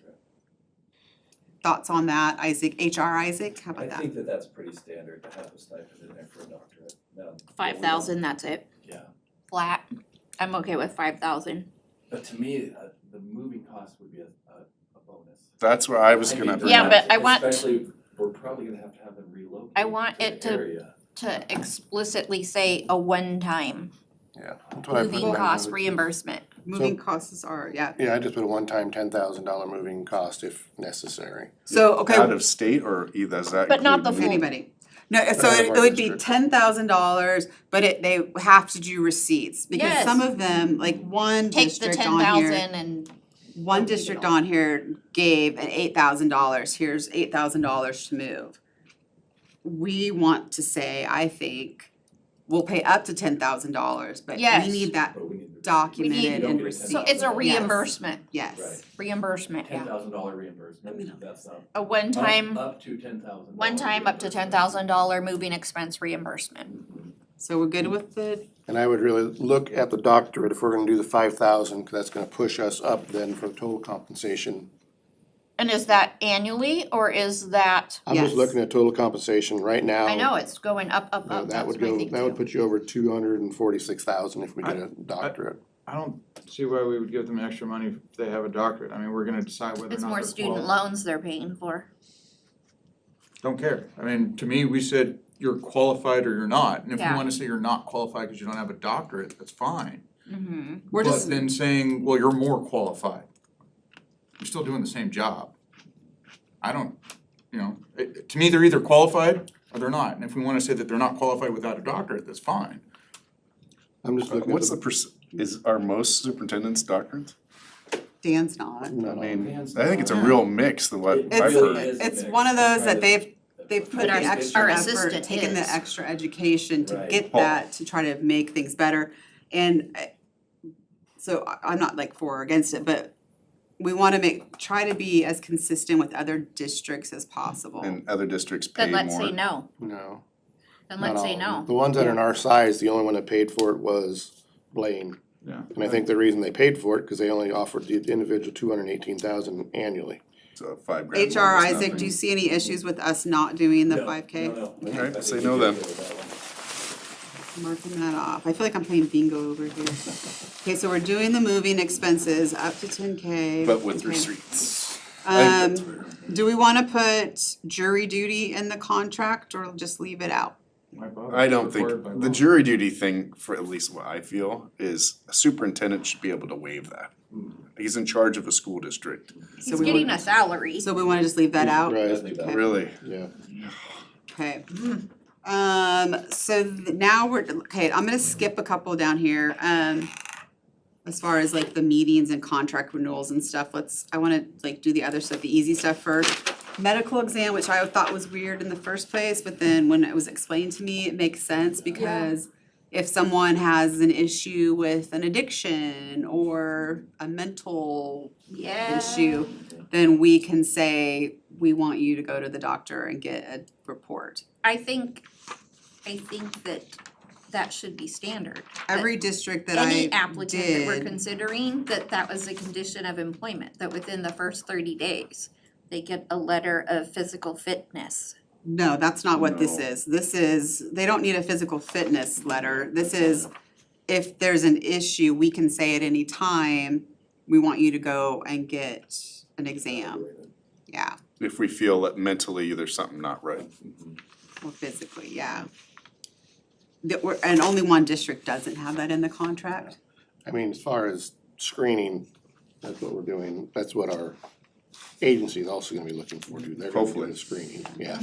Thoughts on that, Isaac, HR Isaac, how I about that? think that that's pretty standard to have a stipend in there for a doctorate. Now, 5,000, that's it, Yeah, flat. I'm okay with 5,000. but to me, the moving cost would be a bonus. That's where I was I gonna mean, bring Yeah, up. but I want- Especially, we're probably gonna have them relocate I want to it the to- area. To explicitly say a one-time Yeah. That's what I put moving in cost there. reimbursement. Moving costs are, yeah. Yeah, I just put a one-time $10,000 moving cost if necessary. So, okay, Out of state or either, does that But not include the full- anybody. No, so Out of it our would be district. $10,000, but they have to do receipts. Because Yes. some of them, like one Take the district on here. 10,000 and One Don't leave it district all. on here gave an $8,000, here's $8,000 to move. We want to say, I think, we'll pay up to $10,000, but we Yes. need that But we need the documented We need- and So received. so it's a Yes. reimbursement, Yes, Right. reimbursement, yeah. $10,000 reimbursement, that's A one-time, up to $10,000. one-time up to $10,000 moving expense reimbursement. so we're good with the, And I would really look at the doctorate if we're gonna do the 5,000, cause that's gonna push us up then for the total compensation. And is that annually or is that, I'm just Yes. looking at total compensation right now. I know it's going up, up, That up, that's would my go, thing that would too. put you over 246,000 if we get a doctorate. I don't see why we would give them extra money if they have a doctorate. I mean, we're gonna decide whether or It's not more they're student qualified. loans they're paying for. Don't care. I mean, to me, we said you're qualified or you're not. And if you Yeah. wanna say you're not qualified because you don't have a doctorate, that's fine. Mm-hmm. we're just, But then saying, well, you're more qualified. you're still doing the same job. I don't, to me, they're either qualified or they're not, and if we wanna say that they're not qualified without a doctorate, that's fine. I'm just looking at What's are most superintendents doctate? Dan's not. I mean, I think it's a real mix, the what I've It's, heard. it's one of those that they've put But the our extra effort, assistant taken the is. extra education to Right. get that, to try to make things better. And so I'm not like for or against it, but we wanna try to be as consistent with other districts as possible. And other districts pay Then more. let's say no, No. then not let's say all of them. no. The ones that are in our size, the only one that paid for it was Blaine. Yeah. And I think the reason they paid for it, cause they only offered the individual 218,000 annually. So $5,000. HR, is Isaac, nothing. do you see any issues with us not doing the No, 5K? No, no. Okay, I think say we no did then. go with that one. Marking that off. I feel like I'm playing bingo over here. Okay, so we're doing the moving expenses up to 10K. But with Okay. receipts. I think that's fair. Do we wanna put jury duty in the contract or just leave it out? I don't think, the jury duty thing, for at least what I feel, is a superintendent should be able to waive that. He's in charge of a school district, He's getting a salary. So we wanna just leave that out? Right, Definitely that. really. yeah. Okay. Now okay, I'm gonna skip a couple down here, as far as like the meetings and contract renewals and stuff, I wanna like do the other stuff, the easy stuff first. Medical exam, which I thought was weird in the first place, but then when it was explained to me, it makes sense because if someone has an issue with an addiction or a mental Yeah. issue, then we can say, we want you to go to the doctor and get a report. I think that should be standard. That Every district that I Any applicant that we're did, considering, that was a condition of employment, that within the first 30 days, they get a letter of physical fitness. no, that's not what this No. is. This is, they don't need a physical fitness letter. This is, if there's an issue, we can say at any time, we want you to go and get an exam. Yeah, If we feel that mentally there's something not right. or physically, yeah. And only one district doesn't have that in the contract. I mean, as far as screening, that's what we're doing, that's what our agency is also gonna be looking for, too. They're gonna do Hopefully. the screening, yeah.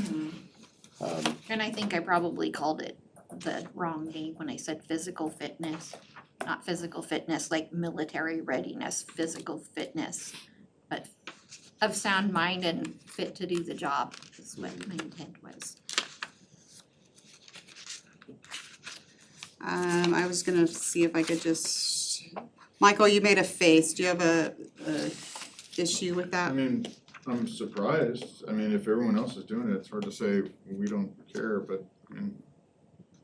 And I think I probably called it the wrong name when I said physical fitness. Not physical fitness like military readiness, physical fitness, but of sound mind and fit to do the job is what my intent was. I was gonna see if I could just, Michael, you made a face. Do you have a issue with I that? mean, I'm surprised, I mean, if everyone else is doing it, it's hard to say we don't care, but, I mean,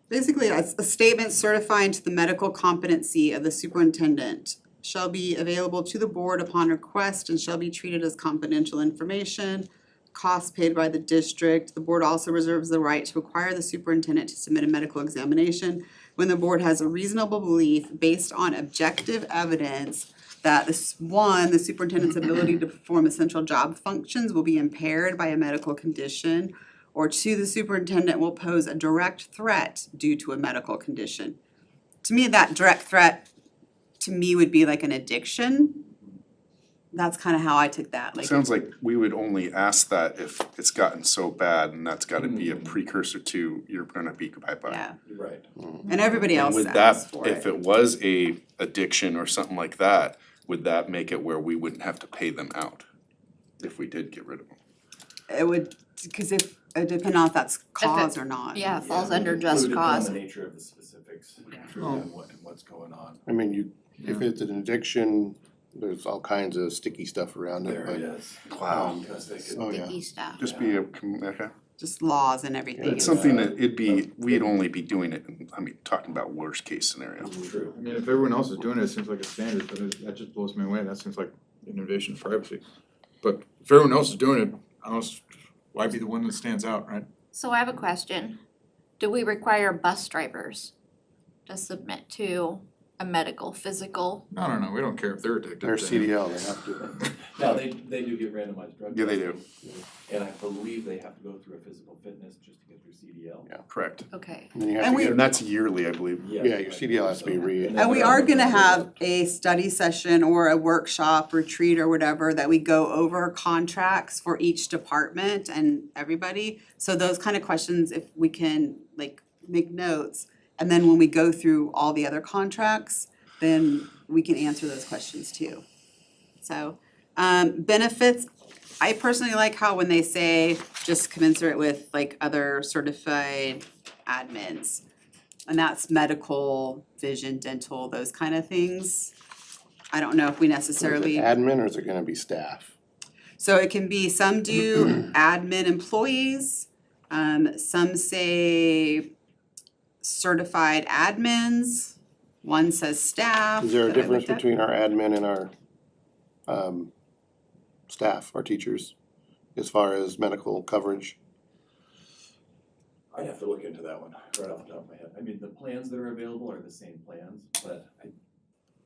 Basically, a statement certifying to the medical competency of the superintendent shall be available to the board upon request and shall be treated as confidential information. Costs paid by the district. The board also reserves the right to require the superintendent to submit a medical examination when the board has a reasonable belief based on objective evidence that the superintendent's ability to perform essential job functions will be impaired by a medical condition, or two, the superintendent will pose a direct threat due to a medical condition. To me, that direct threat, to me, would be like an addiction. That's kind of how I took that, like. Sounds like we would only ask that if it's gotten so bad, and that's gotta be a precursor to you're gonna be bye-bye. Yeah, Right. and everybody And else would asks that, for if it. it was a addiction or something like that, would that make it where we wouldn't have to pay them out? If we did get rid of them? It would, because if, it depends on if that's cause or not. Yeah, it falls Yeah, under it would just depend on cause. the nature of the specifics Oh. and what's going on. I mean, if it's an addiction, there's all kinds of sticky stuff around it, There it but, is. Wow. Because they could. oh yeah. Sticky stuff. Just be okay. Just laws and everything. It's something that we'd only be doing it, talking about worst case scenario. True. I mean, if everyone else is doing it, it seems like a standard, but that just blows me away, that seems like an invasion of privacy. But if everyone else is doing it, why be the one that stands out, right? So I have a question. Do we require bus drivers to submit to a medical, physical. No, we don't care if they're addicted. They're CDL, they have to. Now, they do get randomized drug testing. Yeah, they do. And I believe they have to go through a physical fitness just to get through CDL. Correct. Okay. And then you have And to we- get, And that's yearly, I believe. yeah, your CDL has to be re. And we are gonna have a study session or a workshop, retreat or whatever, that we go over contracts for each department and everybody. So those kind of questions, if we can like make notes, and then when we go through all the other contracts, then we can answer those questions too. So, benefits, I personally like how when they say just commensurate with like other certified admins. And that's medical, vision, dental, those kind of things. I don't know if we necessarily, Admin, or is it gonna be staff? so it can be, some do admin employees, some say certified admins, one says staff. Is there a that I difference looked at. between our admin and our, staff, our teachers, as far as medical coverage? I'd have to look into that one right off the top of my head. I mean, the plans that are available are the same plans, but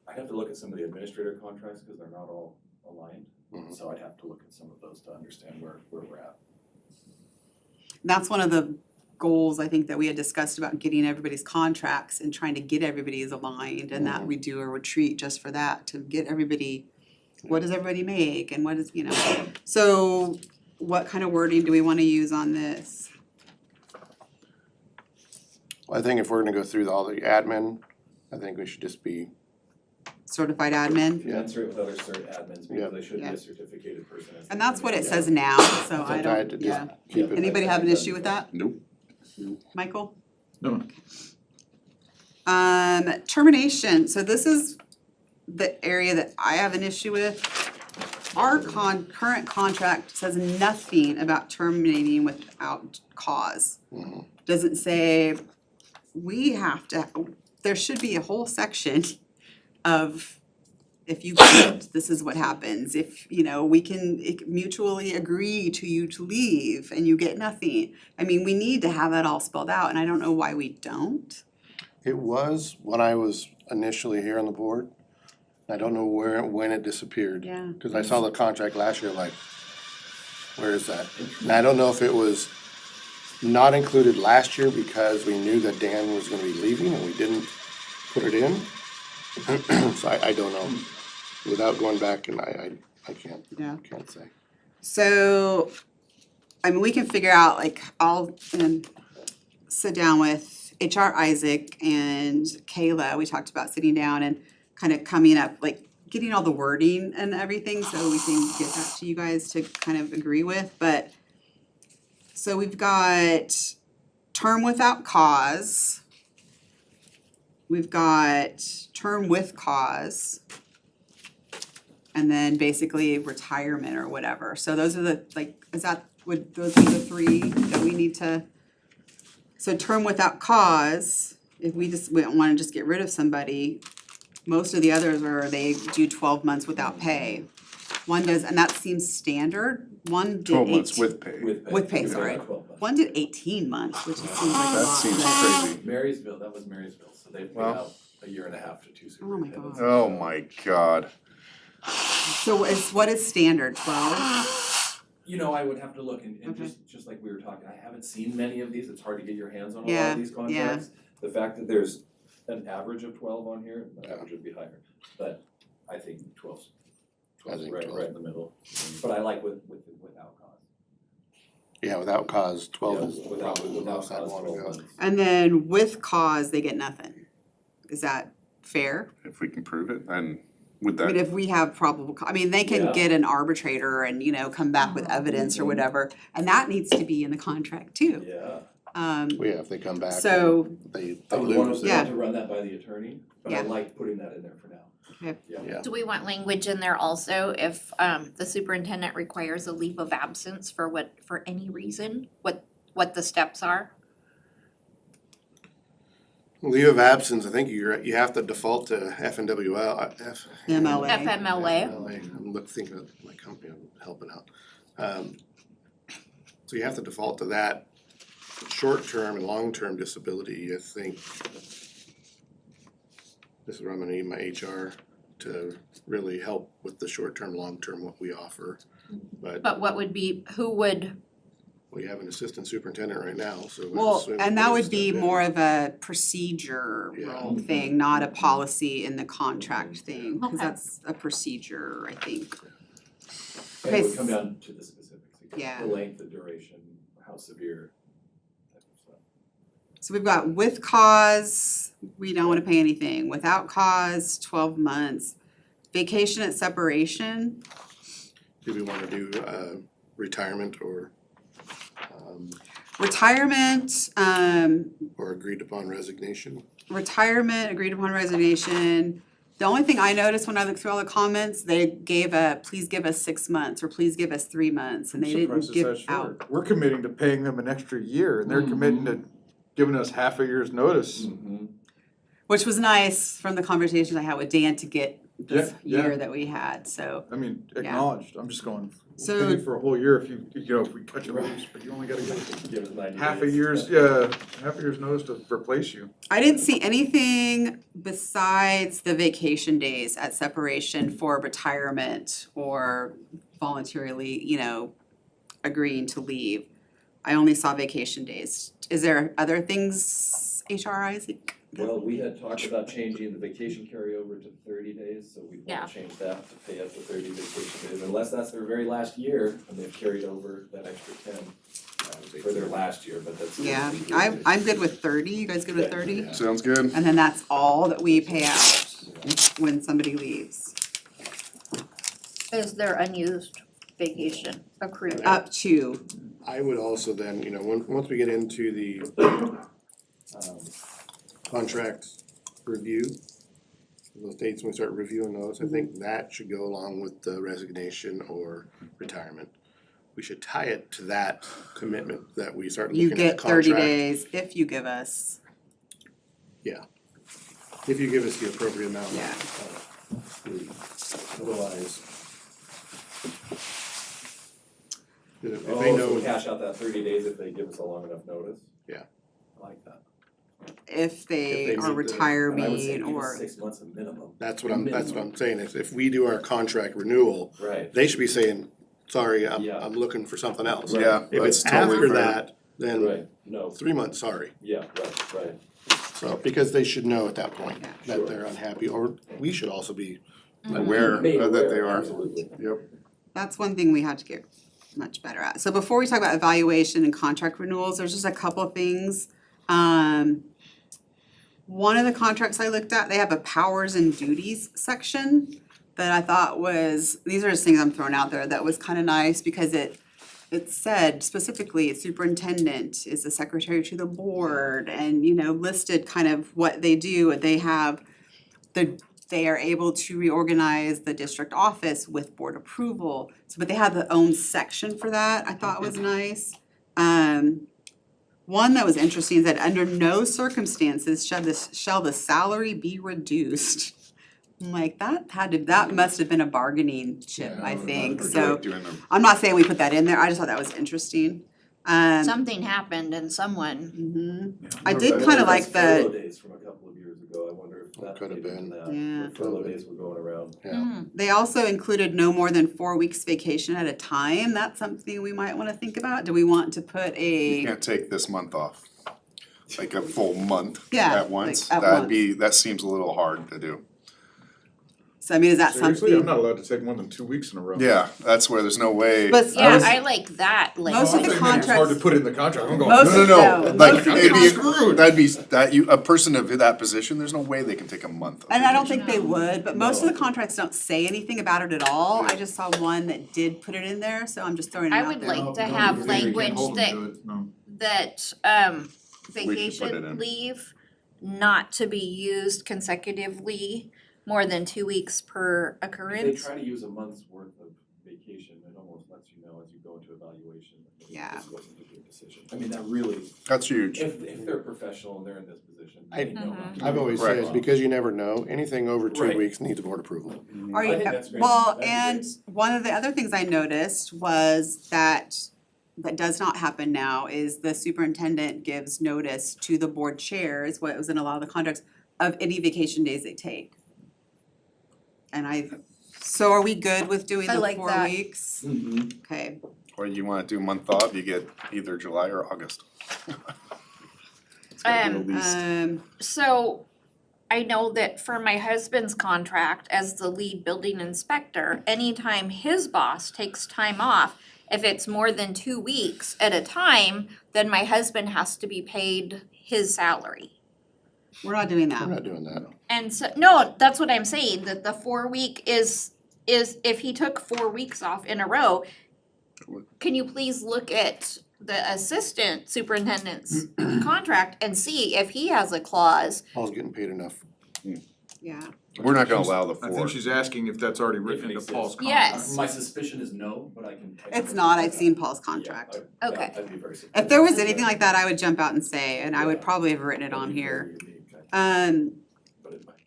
I'd have to look at some of the administrator contracts because they're not all aligned. Mhm. So I'd have to look at some of those to understand where we're at. That's one of the goals, I think, that we had discussed about getting everybody's contracts and trying to get everybody's aligned, and that we do a retreat just for that, to get everybody, what does everybody make and what is, you know. So what kind of wording do we wanna use on this? Well, I think if we're gonna go through all the admin, I think we should just be, Certified admin? Yeah. Commensurate with other cert admins Yeah. because they should be Yeah. a certificated person. as And the that's what it admin. says now, so I tried to don't, just yeah. keep it. Anybody have an issue with that, Nope. Michael? No, Termination, so this is the area that I have an issue with. Our current contract says nothing about terminating without cause. Mhm. Doesn't say, we have to, there should be a whole section of, if you quit, this is what happens. If, you know, we can mutually agree to you to leave and you get nothing. I mean, we need to have that all spelled out, and I don't know why we don't. It was when I was initially here on the board. I don't know when it disappeared. Yeah. Cause I saw the contract last year, like, where is that? And I don't know if it was not included last year because we knew that Dan was gonna be leaving and we didn't put it in. So I don't know. Without going back, and I can't say. So, I mean, we can figure out, like, I'll sit down with HR Isaac and Kayla, we talked about sitting down and kind of coming up, like, getting all the wording and everything, so we can get that to you guys to kind of agree with, but, so we've got term without cause. We've got term with cause. And then basically retirement or whatever. So those are the, like, would those be the three that we need to? So term without cause, if we don't wanna just get rid of somebody, most of the others are, they do 12 months without pay. One does, and that seems standard, one did 12 months 18 with pay. With pay, Yeah, sorry. 12 months. One did 18 months, which just seems like a That lot. seems but- crazy. Marysville, that was Marysville, so they paid Wow. out a year and a half to two Oh my superintendents. God. Oh my God. So what is standard, 12? You know, I would have to look and Okay. just like we were talking, I haven't seen many of these, it's hard to get your hands on a lot Yeah, of these contracts. The fact that there's an average of 12 on here, the average would be higher, but I think 12's I think right 12. in the middle. But I like without cause. Yeah, without cause, 12 Yeah, is without probably the most I'd cause, wanna 12 go. months. And then with cause, they get nothing. Is that fair? If we can prove it, then would I mean, that, if we have probable, I mean, they can Yeah. get an arbitrator and, you know, come back with evidence or whatever, and that needs to be in the contract too. Yeah. Well, yeah, if they come back, So- and they I would want lose, Yeah. to run that by the attorney, but I Yeah. like putting that in there for now. Okay. yeah. Do we want language in there also if the superintendent requires a leave of absence for any reason, what the steps are? Leave of absence, I think you have to default to FNWL, MLA. FMLA. I'm thinking of my company, I'm helping out. So you have to default to that. Short-term and long-term disability, I think. this is where I'm gonna need my HR to really help with the short-term, long-term, what we offer. But what would be, who would, we have an assistant superintendent right now, so. we Well, assume and they that would be step in. more of a procedure Yeah. thing, not a policy in the contract thing, cause Okay. that's a procedure, I think. And it Okay, would come down to the specifics, again, Yeah. the length, the duration, how severe, type of stuff. So we've got with cause, we don't wanna pay anything, without cause, 12 months. Vacation at separation, Do we wanna do, retirement or retirement, or agreed upon resignation? retirement, agreed upon resignation. The only thing I noticed when I looked through all the comments, they gave please give us 6 months, or please give us 3 months, and they didn't Surprised give it's that out. short. We're committing to paying them an extra year, and they're committing to giving us half a year's notice. Which was nice from the conversations I had with Dan to get this Yeah, yeah. year that we had, so. I mean, acknowledged, I'm just going, So- we'll pay you for a whole year if you know, if we cut you loose, but you only gotta give Give it 90 half a days. year's, half a year's notice to replace you. I didn't see anything besides the vacation days at separation for retirement or voluntarily, agreeing to leave. I only saw vacation days. Is there other things, HR Isaac? Well, we had talked about changing the vacation carryover to 30 days, so we Yeah. want to change that to pay up to 30 vacation days, unless that's their very last year, and they've carried over that extra 10 for their last year, but that's. Yeah, I'm good with 30. You guys good with 30? Yeah. Sounds good. And then that's all that we pay out when somebody leaves. is there unused vacation accrued? Up to, I would also then, once we get into the contract review, those dates, when we start reviewing those, I think that should go along with the resignation or retirement. We should tie it to that commitment that we start you looking at get 30 contract. days if you give us, If you give us the appropriate amount Yeah. of leave. Otherwise. If they Oh, so know, we cash out that 30 days if they give us a long enough notice? Yeah. I like that. if they they are meet the- And I would say retiring give us or, 6 months a minimum. that's what I'm saying, is if we do our contract renewal, Right. they should be saying, sorry, Yeah. I'm looking for something else. Yeah, If that's it's totally after fair. that, then Right, no, 3 months, sorry. yeah, right. So, because they should know at that point Yeah. that Sure. they're unhappy, or we should also be. Aware Made that aware, they are. Absolutely. Yep. that's one thing we have to get much better at. So before we talk about evaluation and contract renewals, there's just a couple of things. One of the contracts I looked at, they have a powers and duties section that I thought was, these are just things I'm throwing out there, that was kind of nice because it said specifically superintendent is the secretary to the board and, listed kind of what they do. And they are able to reorganize the district office with board approval. So, but they have their own section for that, I thought was nice. One that was interesting is that under no circumstances shall the salary be reduced. I'm like, that must have been a bargaining chip, I think, so. Doing them. I'm not saying we put that in there, I just thought that was interesting. Something happened and someone, mhm. I did kinda like Furlough the, days from a couple of years ago, I wonder if that Could have maybe been. that, Yeah. the furlough days were going around. Yeah. they also included no more than 4 weeks vacation at a time, that's something we might wanna think about, do we want to put You a, can't take this month off, like a full month Yeah, at once. like at That seems a little hard to do. so I mean, is that Seriously, something? I'm not allowed to take more than 2 weeks in a row. Yeah, that's where there's no way. But yeah, was- I like that Most of I'm the saying maybe it's hard to contracts- put in the contract, I'm going, Most No, of- no, no, no, like, most of the it'd be, contracts- a person of that position, there's no way they can take a month. of And I don't vacation. think they would, but most of No. the contracts don't say anything about it at all, I just saw one that did put it in there, so I'm just throwing it I out would there. like to have language No. that put it vacation in. leave not to be used consecutively more than 2 weeks per If they occurrence. try to use a month's worth of vacation, it almost lets you know as you go into evaluation that maybe Yeah. this wasn't a good decision. I mean, that really, That's huge. if they're professional and they're in this position, I- they know not to I've do always it. said, because you never know, anything over 2 Right. weeks needs board approval. Are I you, think that's great. well, That'd be and one of the other things I noticed was that does not happen now, is the superintendent gives notice to the board chairs, what was in a lot of the contracts, of any vacation days they take. And so are we good with doing I the like 4 that. weeks? Okay, Or you wanna do a month off, you get either July or August. It's gotta be the least. So I know that for my husband's contract as the lead building inspector, anytime his boss takes time off, if it's more than 2 weeks at a time, then my husband has to be paid his salary. we're not doing We're that. not doing that. And so, no, that's what I'm saying, that the 4 week is if he took 4 weeks off in a row, can you please look at the assistant superintendent's contract and see if he has a clause? Paul's getting paid enough. Yeah. We're not gonna allow the I 4. think she's asking if that's already written If it into Paul's exists. contract. Yes. My suspicion is no, but I can. It's not, I've seen Paul's contract. Yeah, Okay. I'd be very surprised. If there was anything like that, I would jump out and say, and I would probably have written it on here. But it might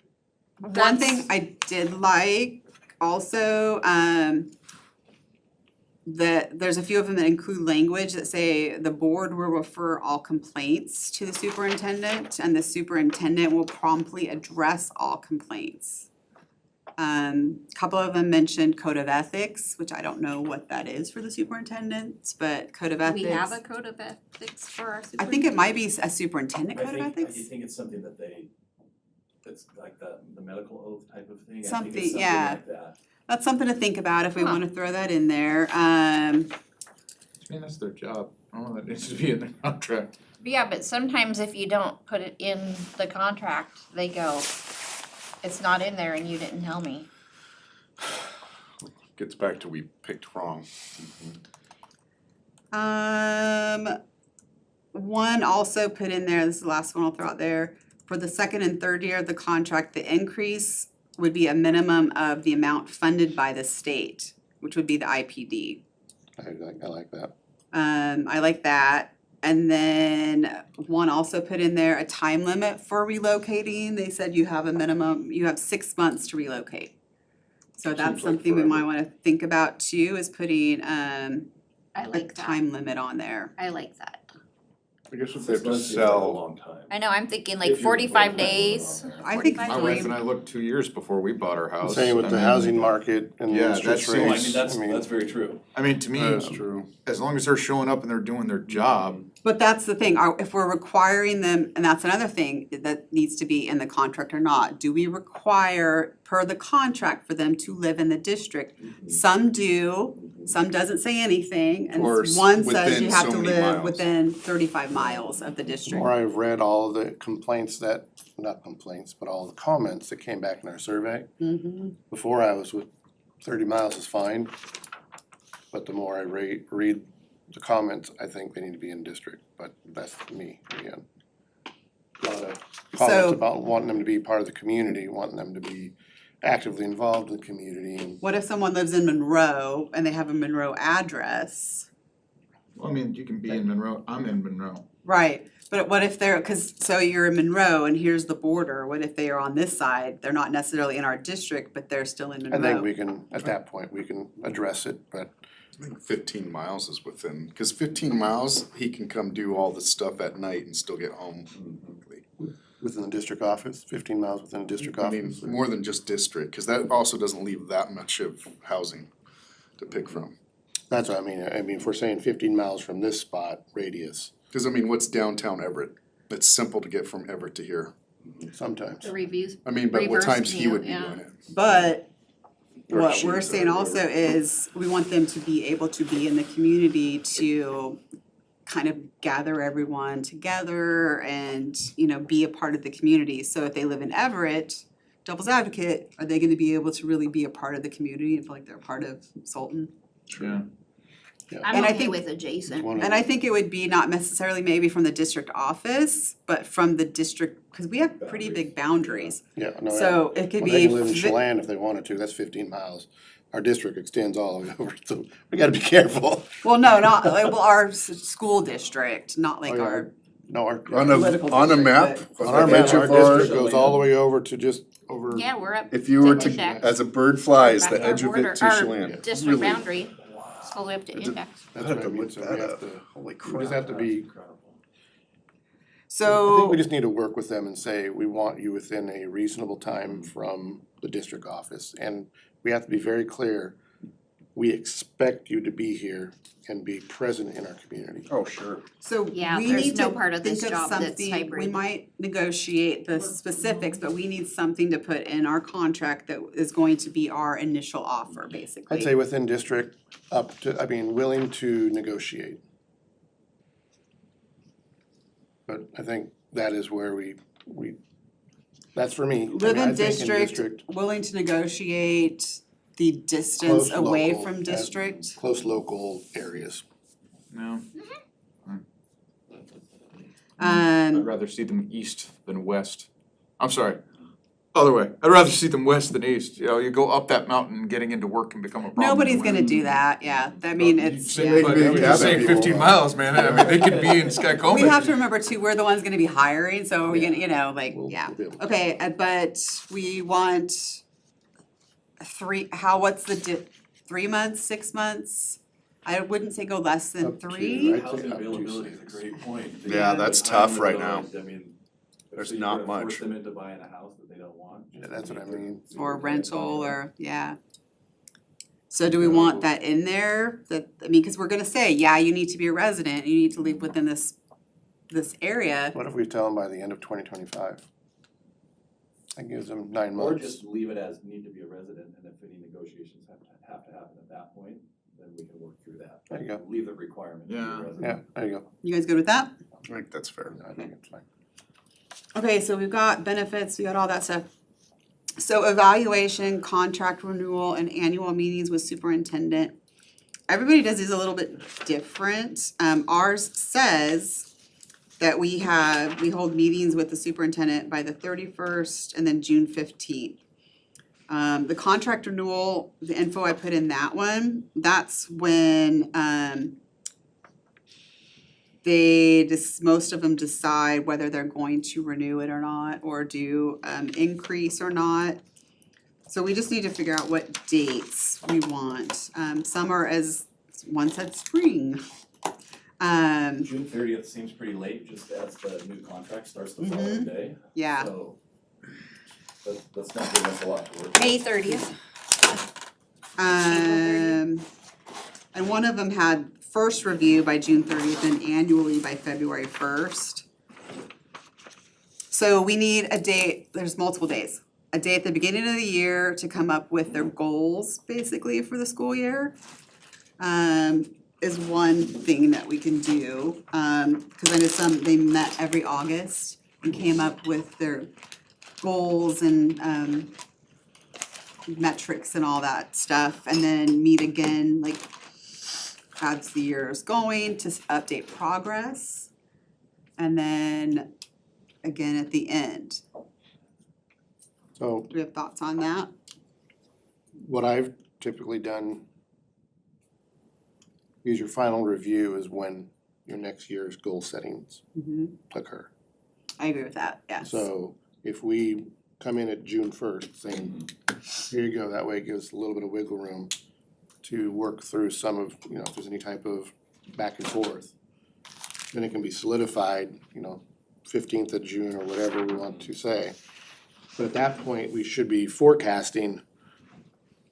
be. One thing I did like also, that there's a few of them that include language that say the board will refer all complaints to the superintendent and the superintendent will promptly address all complaints. Couple of them mentioned code of ethics, which I don't know what that is for the superintendents, but code of Do ethics. we have a code of ethics for our I superintendent? think it might be a superintendent code of I ethics. think it's something that it's like the medical oath type of thing. I think Something, it's something yeah. like that. That's something to think about if we Huh. wanna throw that in there. I mean, that's their job. I don't know, that needs to be in the contract. Yeah, but sometimes if you don't put it in the contract, they go, it's not in there and you didn't tell me. Gets back to we picked wrong. One also put in there, this is the last one I'll throw out there, for the second and third year of the contract, the increase would be a minimum of the amount funded by the state, which would be the IPD. I like that. I like that. And then one also put in there a time limit for relocating. They said you have a minimum, you have 6 months to relocate. So that's Seems like something we forever. might wanna think about too, is putting I a like that. time limit on there. I like that. I guess if they 6 have to months seems like a sell, long time. I know, I'm thinking If like you're 45 full-time days. on there. I think 45 My days. wife and I looked 2 years before we bought our house. Same with I the mean- housing market and Yeah, the interest that's- No, I rates. mean, that's very true. I mean, to me, that's true. as long as they're showing up and they're doing their job, But that's the thing, if we're requiring them, and that's another thing that needs to be in the contract or not, do we require per the contract for them to live in the district? Some do, some doesn't say anything, and Or one says within you have so to many live miles. within 35 miles of the The district. more I've read all of the complaints that, not complaints, but all the comments that came back in our survey, Mhm. before I was with 30 miles is fine. But the more I read the comments, I think they need to be in district, but that's me again. A lot of So- comments about wanting them to be part of the community, wanting them to be actively involved in the community and What if someone lives in Monroe and they have a Monroe address? well, I mean, you can be in Monroe, I'm in Monroe. Right, but what if they're, so you're in Monroe and here's the border, what if they are on this side? They're not necessarily in our district, but they're still in I Monroe. think we can, at that point, we can address it, but I think 15 miles is within, cause 15 miles, he can come do all this stuff at night and still get home. within the district office, 15 miles within the district I mean, office. more than just district, cause that also doesn't leave that much of housing to pick from. That's what I mean, if we're saying 15 miles from this spot radius, Cause I mean, what's downtown Everett? It's simple to get from Everett to here. sometimes. The reviews. I mean, but what Reverse times he commute, would be yeah. doing it. But Or what she, we're saying or also whatever. is, we want them to be able to be in the community to kind of gather everyone together and, you know, be a part of the community. So if they live in Everett, devil's advocate, are they gonna be able to really be a part of the community and feel like they're part of Sultan? Yeah. I'm And I okay think- with adjacent. One of And I think it would be not necessarily maybe from the district office, but from the district, cause we have pretty big boundaries. Yeah, no, So it could well, they be, can live in Chelan if they wanted to, that's 15 miles. Our district extends all the way over, so we gotta be careful. well, no, not, well, our school district, not like Oh, yeah. our, No, our, Political On a district, map, but- on our the map, edge our of our, district goes all the way over to just over. Yeah, we're up if you were to to, index. as a bird flies, Back the to our edge of border, it to our Chelan. district Really. boundary, all the way up to It's a- index. That's what I mean, so we have to, Holy we just have to be, So. think we just need to work with them and say, we want you within a reasonable time from the district office. And we have to be very clear, we expect you to be here and be present in our community. Oh, sure. So Yeah, we there's need no to part of this think of job that's something, we hybrid. might negotiate the specifics, but we need something to put in our contract that is going to be our initial offer, basically. I'd say within district up to, willing to negotiate. But I think that is where we, that's for me. I mean, Live I in think district, willing to negotiate the distance Close away local, from district. Close local areas. No, Um, I'd rather see them east than west. I'm sorry, other way. I'd rather see them west than east. You know, you go up that mountain, getting into work can become a problem. nobody's gonna do that, yeah, I mean, it's, But yeah. if you're saying People, 15 miles, man, I mean, they could be in Skycoma. We have to remember too, we're the ones gonna be hiring, so we're gonna, you know, like, We'll- yeah. we'll be able to- Okay, but we want what's the 3 months, 6 months? I wouldn't say go less than Up to, 3. I'd say Housing up to availability is a 6. great point. Yeah, The that's time tough is right going, now. I mean, There's so you're not gonna much. force them into buying a house that they don't want. Yeah, that's what I mean. Or rental or, yeah. So do we want that in there? That, I mean, cause we're gonna say, yeah, you need to be a resident, you need to live within this area. What if we tell them by the end of 2025? That gives them 9 Or months. just leave it as need to be a resident, and if any negotiations have to happen at that point, then we can work through that. There you go. Leave the requirement to be a Yeah. resident. Yeah, there you go. You guys good with that? I think that's fair. I think it's fine. Okay, so we've got benefits, we got all that stuff. So evaluation, contract renewal, and annual meetings with superintendent. Everybody does these a little bit different. Ours says that we hold meetings with the superintendent by the 31st and then June 15th. The contract renewal, the info I put in that one, that's when, most of them decide whether they're going to renew it or not, or do, increase or not. So we just need to figure out what dates we want. Some are one said spring. June 30th seems pretty late, just as the new contract starts the following day. Yeah. So, that's not giving us a lot to work with. May 30th. And one of them had first review by June 30th and annually by February 1st. So we need a date, there's multiple days. A day at the beginning of the year to come up with their goals, basically, for the school year. Is one thing that we can do, cause I know they met every August and came up with their goals and, metrics and all that stuff, and then meet again, like, as the year is going, to update progress. And then, again, at the end. So Do we have thoughts on that? what I've typically done is your final review is when your next year's goal settings occur. I agree with that, yes. So if we come in at June 1st saying, here you go, that way it gives a little bit of wiggle room to work through some of, if there's any type of back and forth, then it can be solidified, 15th of June or whatever we want to say. But at that point, we should be forecasting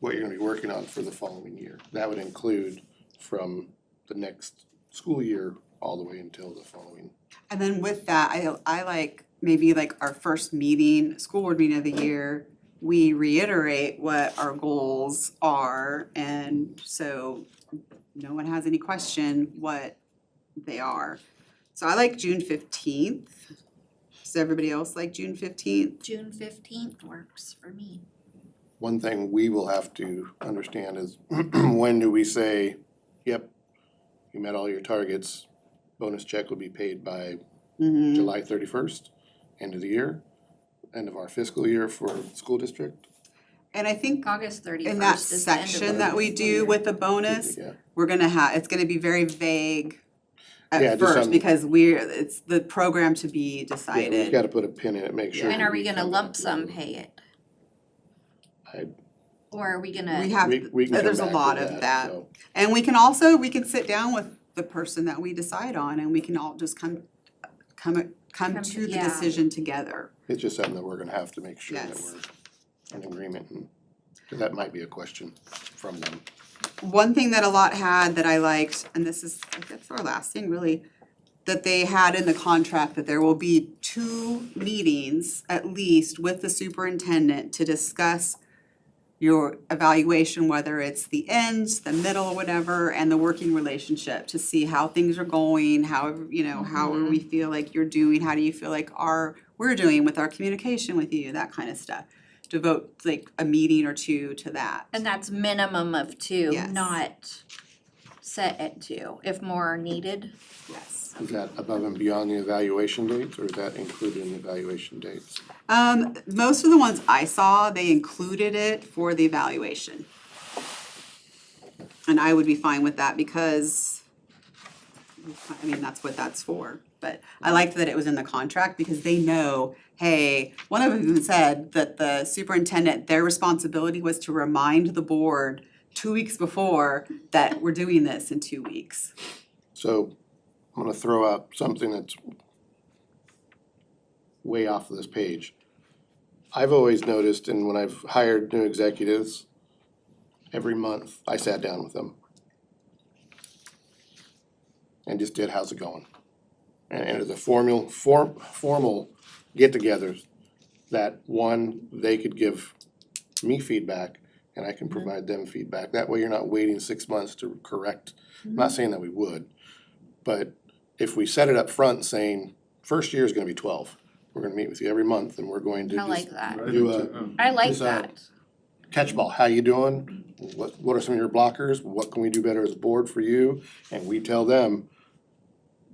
what you're gonna be working on for the following year. That would include from the next school year all the way until the following. And then with that, I like, maybe like our first meeting, school board meeting of the year, we reiterate what our goals are, and so no one has any question what they are. So I like June 15th. Does everybody else like June 15th? June 15th works for me. One thing we will have to understand is when do we say, yep, you met all your targets, bonus check will be paid by Mm-hmm. July 31st, end of the year, end of our fiscal year for the school district? And I think August 31st in that is the end of the section that we fiscal do year. with the bonus, Yeah, we're gonna it's gonna be very vague Yeah, at just first, some- because it's the program to be yeah, we've decided. gotta put a pin in it, make sure. And are we that gonna come lump back to sum it. pay it? I- Or are we We gonna, have, We can come there's a back to lot of that. so. And we can sit down with the person that we decide on, and we can all just come come Come to to- the yeah. decision together. It's just something that we're gonna have to make sure that Yes. we're in agreement, and, 'cause that might be a question from them. One thing that a lot had that I liked, and this is, I guess, our last thing really, that they had in the contract that there will be 2 meetings at least with the superintendent to discuss your evaluation, whether it's the ends, the middle, whatever, and the working relationship, to see how things are going, how, you know, how we feel like you're doing, how do you feel like we're doing with our communication with you, that kind of stuff. Devote like a meeting or 2 to that. And that's minimum of 2, Yes. not set at 2, if more are needed. Yes. Is that above and beyond the evaluation dates, or is that included in the evaluation dates? Most of the ones I saw, they included it for the evaluation. And I would be fine with that because, I mean, that's what that's for. But I liked that it was in the contract because they know, hey, one of them even said that the superintendent, their responsibility was to remind the board 2 weeks before that we're doing this in 2 weeks. So I'm gonna throw out something that's way off of this page. I've always noticed, and when I've hired new executives, every month I sat down with them and just did, how's it going? And it was a formal get-togethers that, one, they could give me feedback and I can provide them feedback. That way you're not waiting 6 months to correct. I'm not saying that we would, but if we set it up front saying, first year is gonna be 12. We're gonna meet with you every month and we're going to I like just that. do a I like Just, that. catch ball, how you doing? What are some of your blockers? What can we do better as a board for you? And we tell them,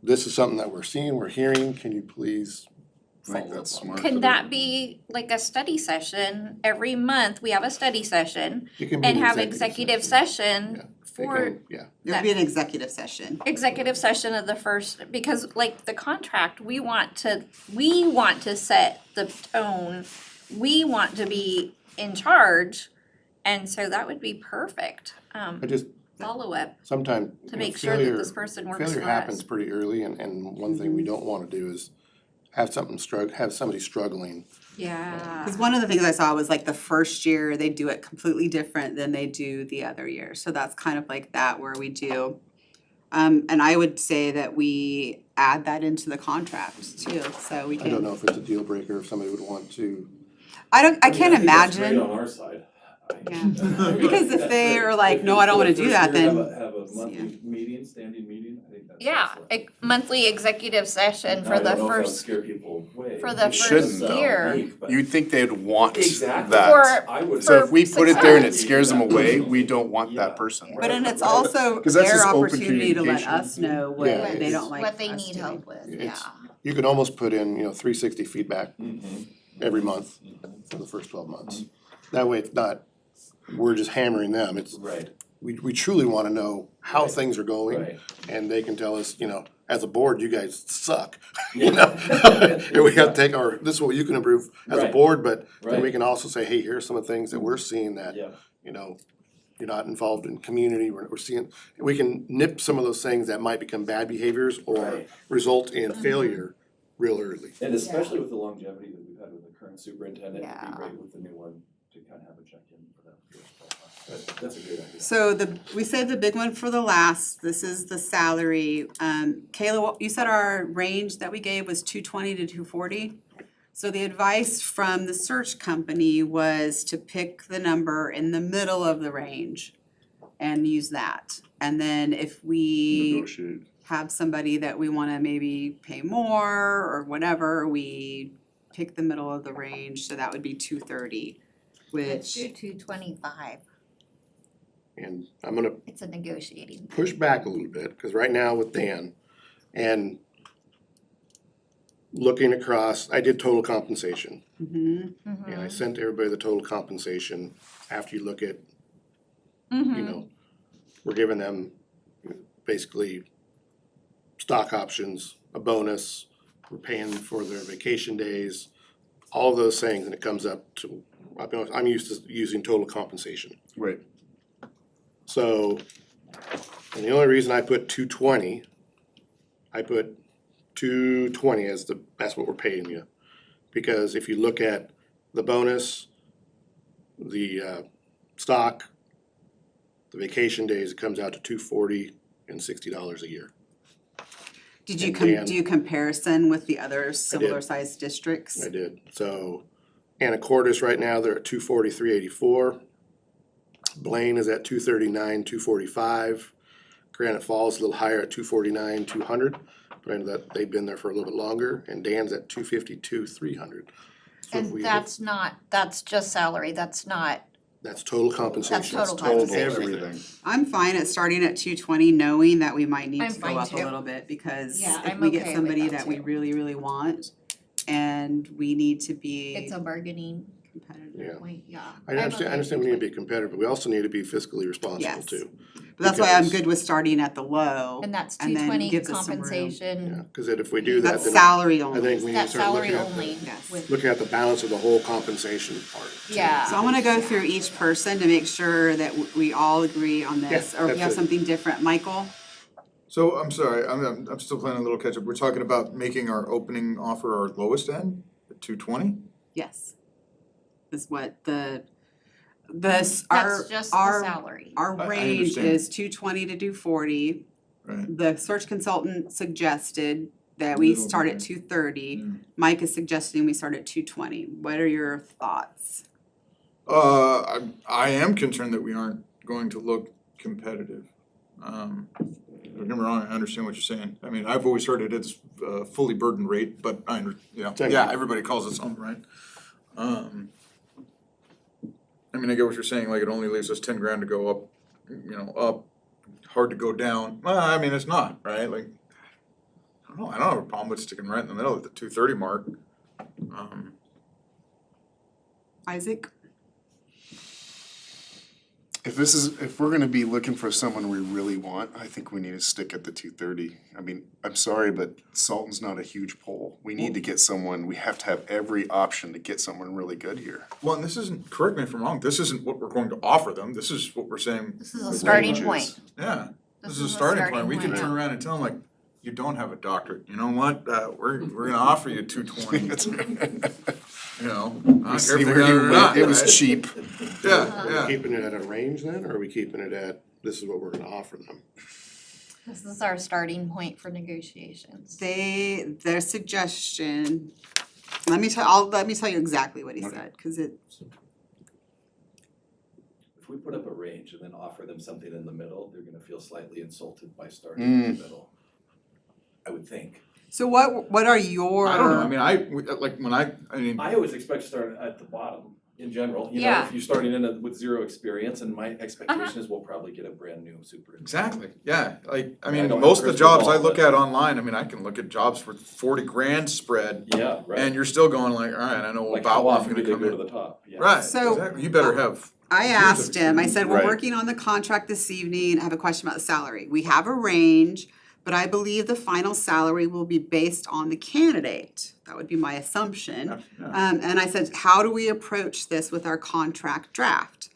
this is something that we're seeing, we're hearing, can you please I think follow up that's on smart. Could that be like a study session? Every month, we have a study session it? It can be and an have executive session Yeah, it for can- Yeah, There would be an executive session. executive session of the first, because like the contract, we want to set the tone. We want to be in charge, and so that would be perfect. I just, Follow up sometimes, to make sure that this person works for us. failure happens pretty early, and one thing we don't wanna do is have somebody struggling. Yeah. Because one of the things I saw was like the first year, they do it completely different than they do the other year. So that's kind of like that where we do. And I would say that we add that into the contract too, so we I don't can. know if it's a deal breaker, if somebody would want to, I can't I think that's great imagine. on our side. Yeah. Because if they are like, no, I don't wanna do that, then. Have a monthly meeting, standing meeting, I think that's Yeah, excellent. monthly executive session for I the don't know if that would first, scare people away. for the It shouldn't, first though. year. You'd think they'd want Exactly. that. For- I would. So if we put it there and it success. scares them away, we don't want Yeah. that person. But then it's Right. also 'Cause that's their just open opportunity to let communication. us know what Yeah, they it's- don't like what they us need doing. help with, yeah. It's- you could almost put in, 360 feedback Mhm. every month for the first 12 months. That way it's not, we're just hammering them, it's, Right, we truly wanna know how Right. things are going. right. And they can tell us, as a board, you guys suck, Yeah. Here we have to take our, this is what you can improve as a Right. board, but then we Right. can also say, hey, here's some of the things that we're seeing that, Yeah, you're not involved in community, we're seeing, we can nip some of those things that might become bad behaviors or Right. result in failure real early. and especially with the longevity that we've had with the current superintendent, it'd Yeah. be great with the new one to kind of have a check-in for that first 12 months. That's a great idea. So we saved the big one for the last, this is the salary. Kayla, you said our range that we gave was 220 to 240? So the advice from the search company was to pick the number in the middle of the range and use that. And then if we Negotiate. have somebody that we wanna maybe pay more or whatever, we pick the middle of the range, so that would be 230, Let's which. do 225, And I'm gonna it's a negotiating. push back a little bit, cause right now with Dan and looking across, I did total compensation. Mhm. And I sent everybody the total compensation after you look at, we're giving them basically stock options, a bonus, we're paying for their vacation days, all those things, and it comes up to, I'm used to using total compensation. Right. So, and the only reason I put 220, I put 220 as that's what we're paying you. Because if you look at the bonus, the stock, the vacation days, it comes out to $240 and $60 a year. Did you And Dan- do comparison with the other similar sized districts? I did. So Anacortes right now, they're at 243.84. Blaine is at 239, 245. Granite Falls a little higher at 249, 200. But I know that they've been there for a little bit longer. And Dan's at 252, 300. So if And we- that's just salary, that's not, That's total compensation. That's total compensation. Everything. I'm fine at starting at 220, knowing that we might need I'm to go fine up a too. little bit, because Yeah, if I'm we okay get with somebody that that we too. really, really want, and we need to be it's a bargaining competitive. Yeah. point, yeah. I I'm understand, okay I understand we with need to be competitive, but we also need to be fiscally responsible Yes. too. But that's why I'm because- good with starting at the low. And that's and then 220 gives us some room. Yeah, compensation, cause if we do that, That's then salary I only. think we need to that's start salary looking at only Yes. with, looking at the balance of the whole compensation part. yeah. So I wanna go through each person to make sure that we all agree on this, Yeah, or if we have absolutely. something different. Michael? So I'm sorry, I'm still playing a little catch up. We're talking about making our opening offer our lowest end at 220? Yes. Is what our, That's just the our, salary. our I range understand. is 220 to 240. Right. The search consultant suggested that we Middle start at ground. 230. Yeah. Mike is suggesting we start at 220. What are your thoughts? I am concerned that we aren't going to look competitive. Don't get me wrong, I understand what you're saying. I mean, I've always heard it as fully burdened rate, but yeah, everybody calls it something, right? I mean, I get what you're saying, like it only leaves us 10 grand to go up, up, hard to go down. Well, I mean, it's not, right? Like, I don't have a problem with sticking right in the middle at the 230 mark. Isaac? If we're gonna be looking for someone we really want, I think we need to stick at the 230. I mean, I'm sorry, but Salton's not a huge poll. We need to get someone, we have to have every option to get someone really good here. Well, and this isn't, correct me if I'm wrong, this isn't what we're going to offer them, this is what we're saying, This is a The starting ranges. point. yeah. This is a a starting starting point, we can point. turn around and tell them like, you don't have a doctorate, you know what, we're gonna offer you 220, That's right. you know? I don't care See if they where got it you or went. not, It was right? cheap. Yeah, Are we yeah. keeping it at a range then, or are we keeping it at, this is what we're gonna offer them? This is our starting point for negotiations. Their suggestion, let me tell you exactly what he said, cause it, If we put up a range and then offer them something in the middle, they're gonna feel slightly insulted by starting in the middle. I would think. so what are your? I don't know, I mean, I mean, I always expect to start at the bottom in general, you know, Yeah. if you're starting in with zero experience, and my expectation is we'll probably get a brand new superintendent. exactly, yeah, like, I I mean, don't have most of the crystal jobs I ball, look but- at online, I mean, I can look at jobs for 40 grand spread, Yeah, right. and you're still going like, alright, I know Like about how what's often gonna do they come go to in. the top? Yeah. Right, So, exactly, you better have, I Years of asked him, I said, we're Right. working on the contract this evening, I have a question about the salary. We have a range, but I believe the final salary will be based on the candidate. That would be my assumption. yeah. And I said, how do we approach this with our contract draft?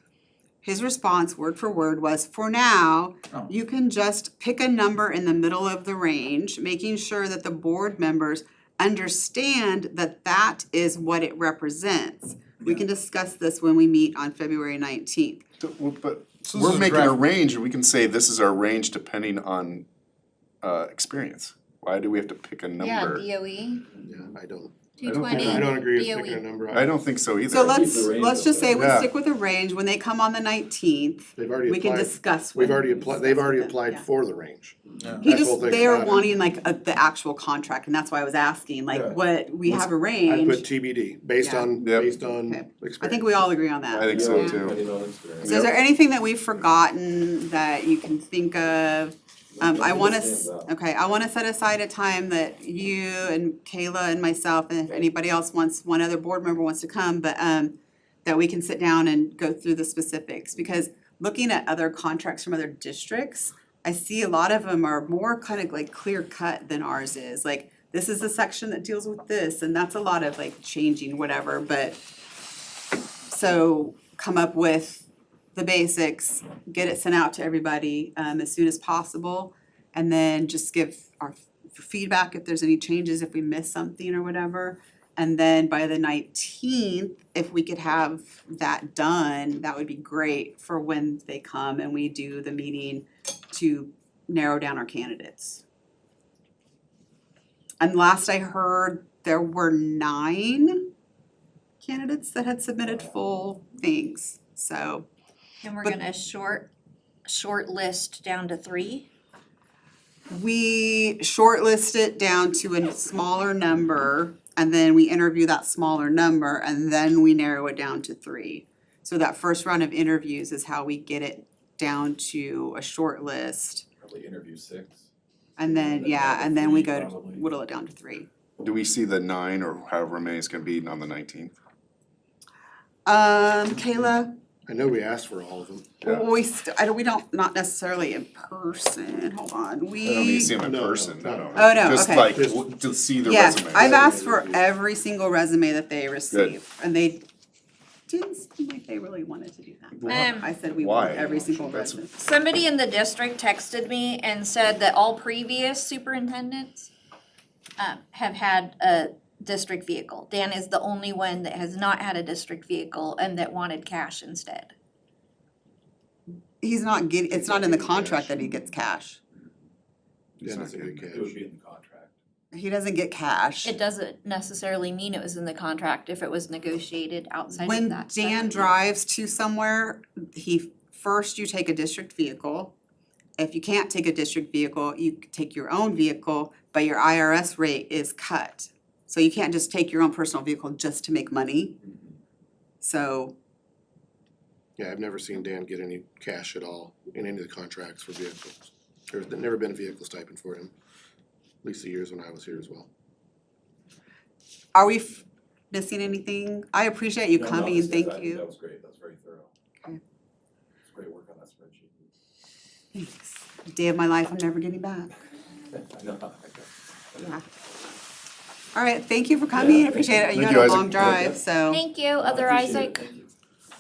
His response, word for word, was, for now, Oh. you can just pick a number in the middle of the range, making sure that the board members understand that that is what it represents. We can discuss this when we meet on February 19th. But So this we're is making a draft- range, and we can say this is our range depending on experience. Why do we have to pick a Yeah, number? BOE, Yeah, I don't 220, I don't agree with BOE. picking a number. I don't think so either. So let's, the range let's just say we Yeah. stick with a range, when they come on the 19th, They've already we can applied, discuss. we've with- already applied, they've already discuss with them, applied yeah. for the range. Yeah. He That's just, the whole thing they are about it. wanting like the actual contract, and that's why I was asking, like, Yeah. what, we have a I put range. TBD, based Yeah. on, Yep. based on Okay. experience. I think we all agree on that. I think so Yeah. too. Depending on experience. So is there anything that we've forgotten that you can think of? I wanna, Stands out. okay, I wanna set aside a time that you and Kayla and myself, and if anybody else wants, one other board member wants to come, but, that we can sit down and go through the specifics, because looking at other contracts from other districts, I see a lot of them are more kind of like clear cut than ours is, like, this is the section that deals with this, and that's a lot of like changing whatever, but so come up with the basics, get it sent out to everybody as soon as possible, and then just give our feedback if there's any changes, if we miss something or whatever. And then by the 19th, if we could have that done, that would be great for when they come and we do the meeting to narrow down our candidates. And last I heard, there were 9 candidates that had submitted full things, so. And we're But- gonna short list down to 3. We shortlist it down to a smaller number, and then we interview that smaller number, and then we narrow it down to 3. So that first round of interviews is how we get it down to a short list, Probably interview 6. and then, then yeah, down to and then we 3 go to probably. whittle it down to 3. Do we see the 9 or however many it's gonna be on the 19th? Kayla, I know we asked for all of them. Yeah. we don't, not necessarily in person, hold on, I don't need to see them in No, no, person, no. no. Oh, no, Just okay. like, to see the Yes, resumes. I've asked for every single resume that they receive, and they didn't seem like they really wanted to do that. I said we want Why? every single That's- resume. Somebody in the district texted me and said that all previous superintendents have had a district vehicle. Dan is the only one that has not had a district vehicle and that wanted cash instead. He's not getting, it's not in the contract that he gets cash. Yeah, that's a good It would catch. be in the contract. He doesn't get cash. It doesn't necessarily mean it was in the contract if it was negotiated outside of When that. Dan drives to somewhere, you take a district vehicle. If you can't take a district vehicle, you take your own vehicle, but your IRS rate is cut. So you can't just take your own personal vehicle just to make money. So, Yeah, I've never seen Dan get any cash at all in any of the contracts for vehicles. There's never been a vehicle stipend for him, at least the years when I was here as well. are we missing anything? I appreciate you No, coming, this is- I thank think you. That was great, that was very thorough. Okay. It's great work on that spreadsheet. Thanks. Day of my life I'm never getting back. I know. Yeah. All right, thank you for coming, Yeah, appreciate it. You Thank had you, a Isaac. long drive, so. Thank you, I other appreciate it, Isaac. thank you.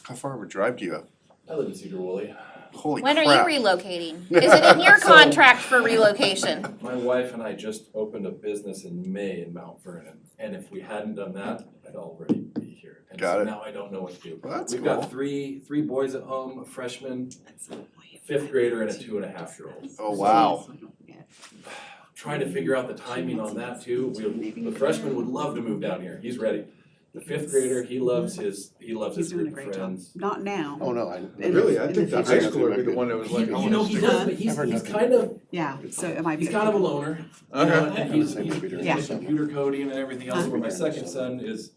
How far of a drive do you have? I live in Cedar Woolley. Holy When crap. are you relocating? Is it in your So- contract for relocation? My wife and I just opened a business in May in Mount Vernon, and if we hadn't done that, I'd already be here. And Got so it. now I don't know what to do. Well, that's We've cool. got three boys at home, a freshman, 5th grader, and a 2.5-year-old. Oh, wow. Trying to figure out the timing on that too. The freshman would love to move down here, he's ready. The 5th grader, he loves his He's doing a group of great job. friends. Not now. Oh, no, Really, I think the That's high nothing schooler would be like the one that was like, I You wanna know, he stay. does, but he's I've heard kind of, Yeah, so it might be. he's kind of a loner. You know, Okay. and he's Yeah. into computer coding and everything else, where my second son is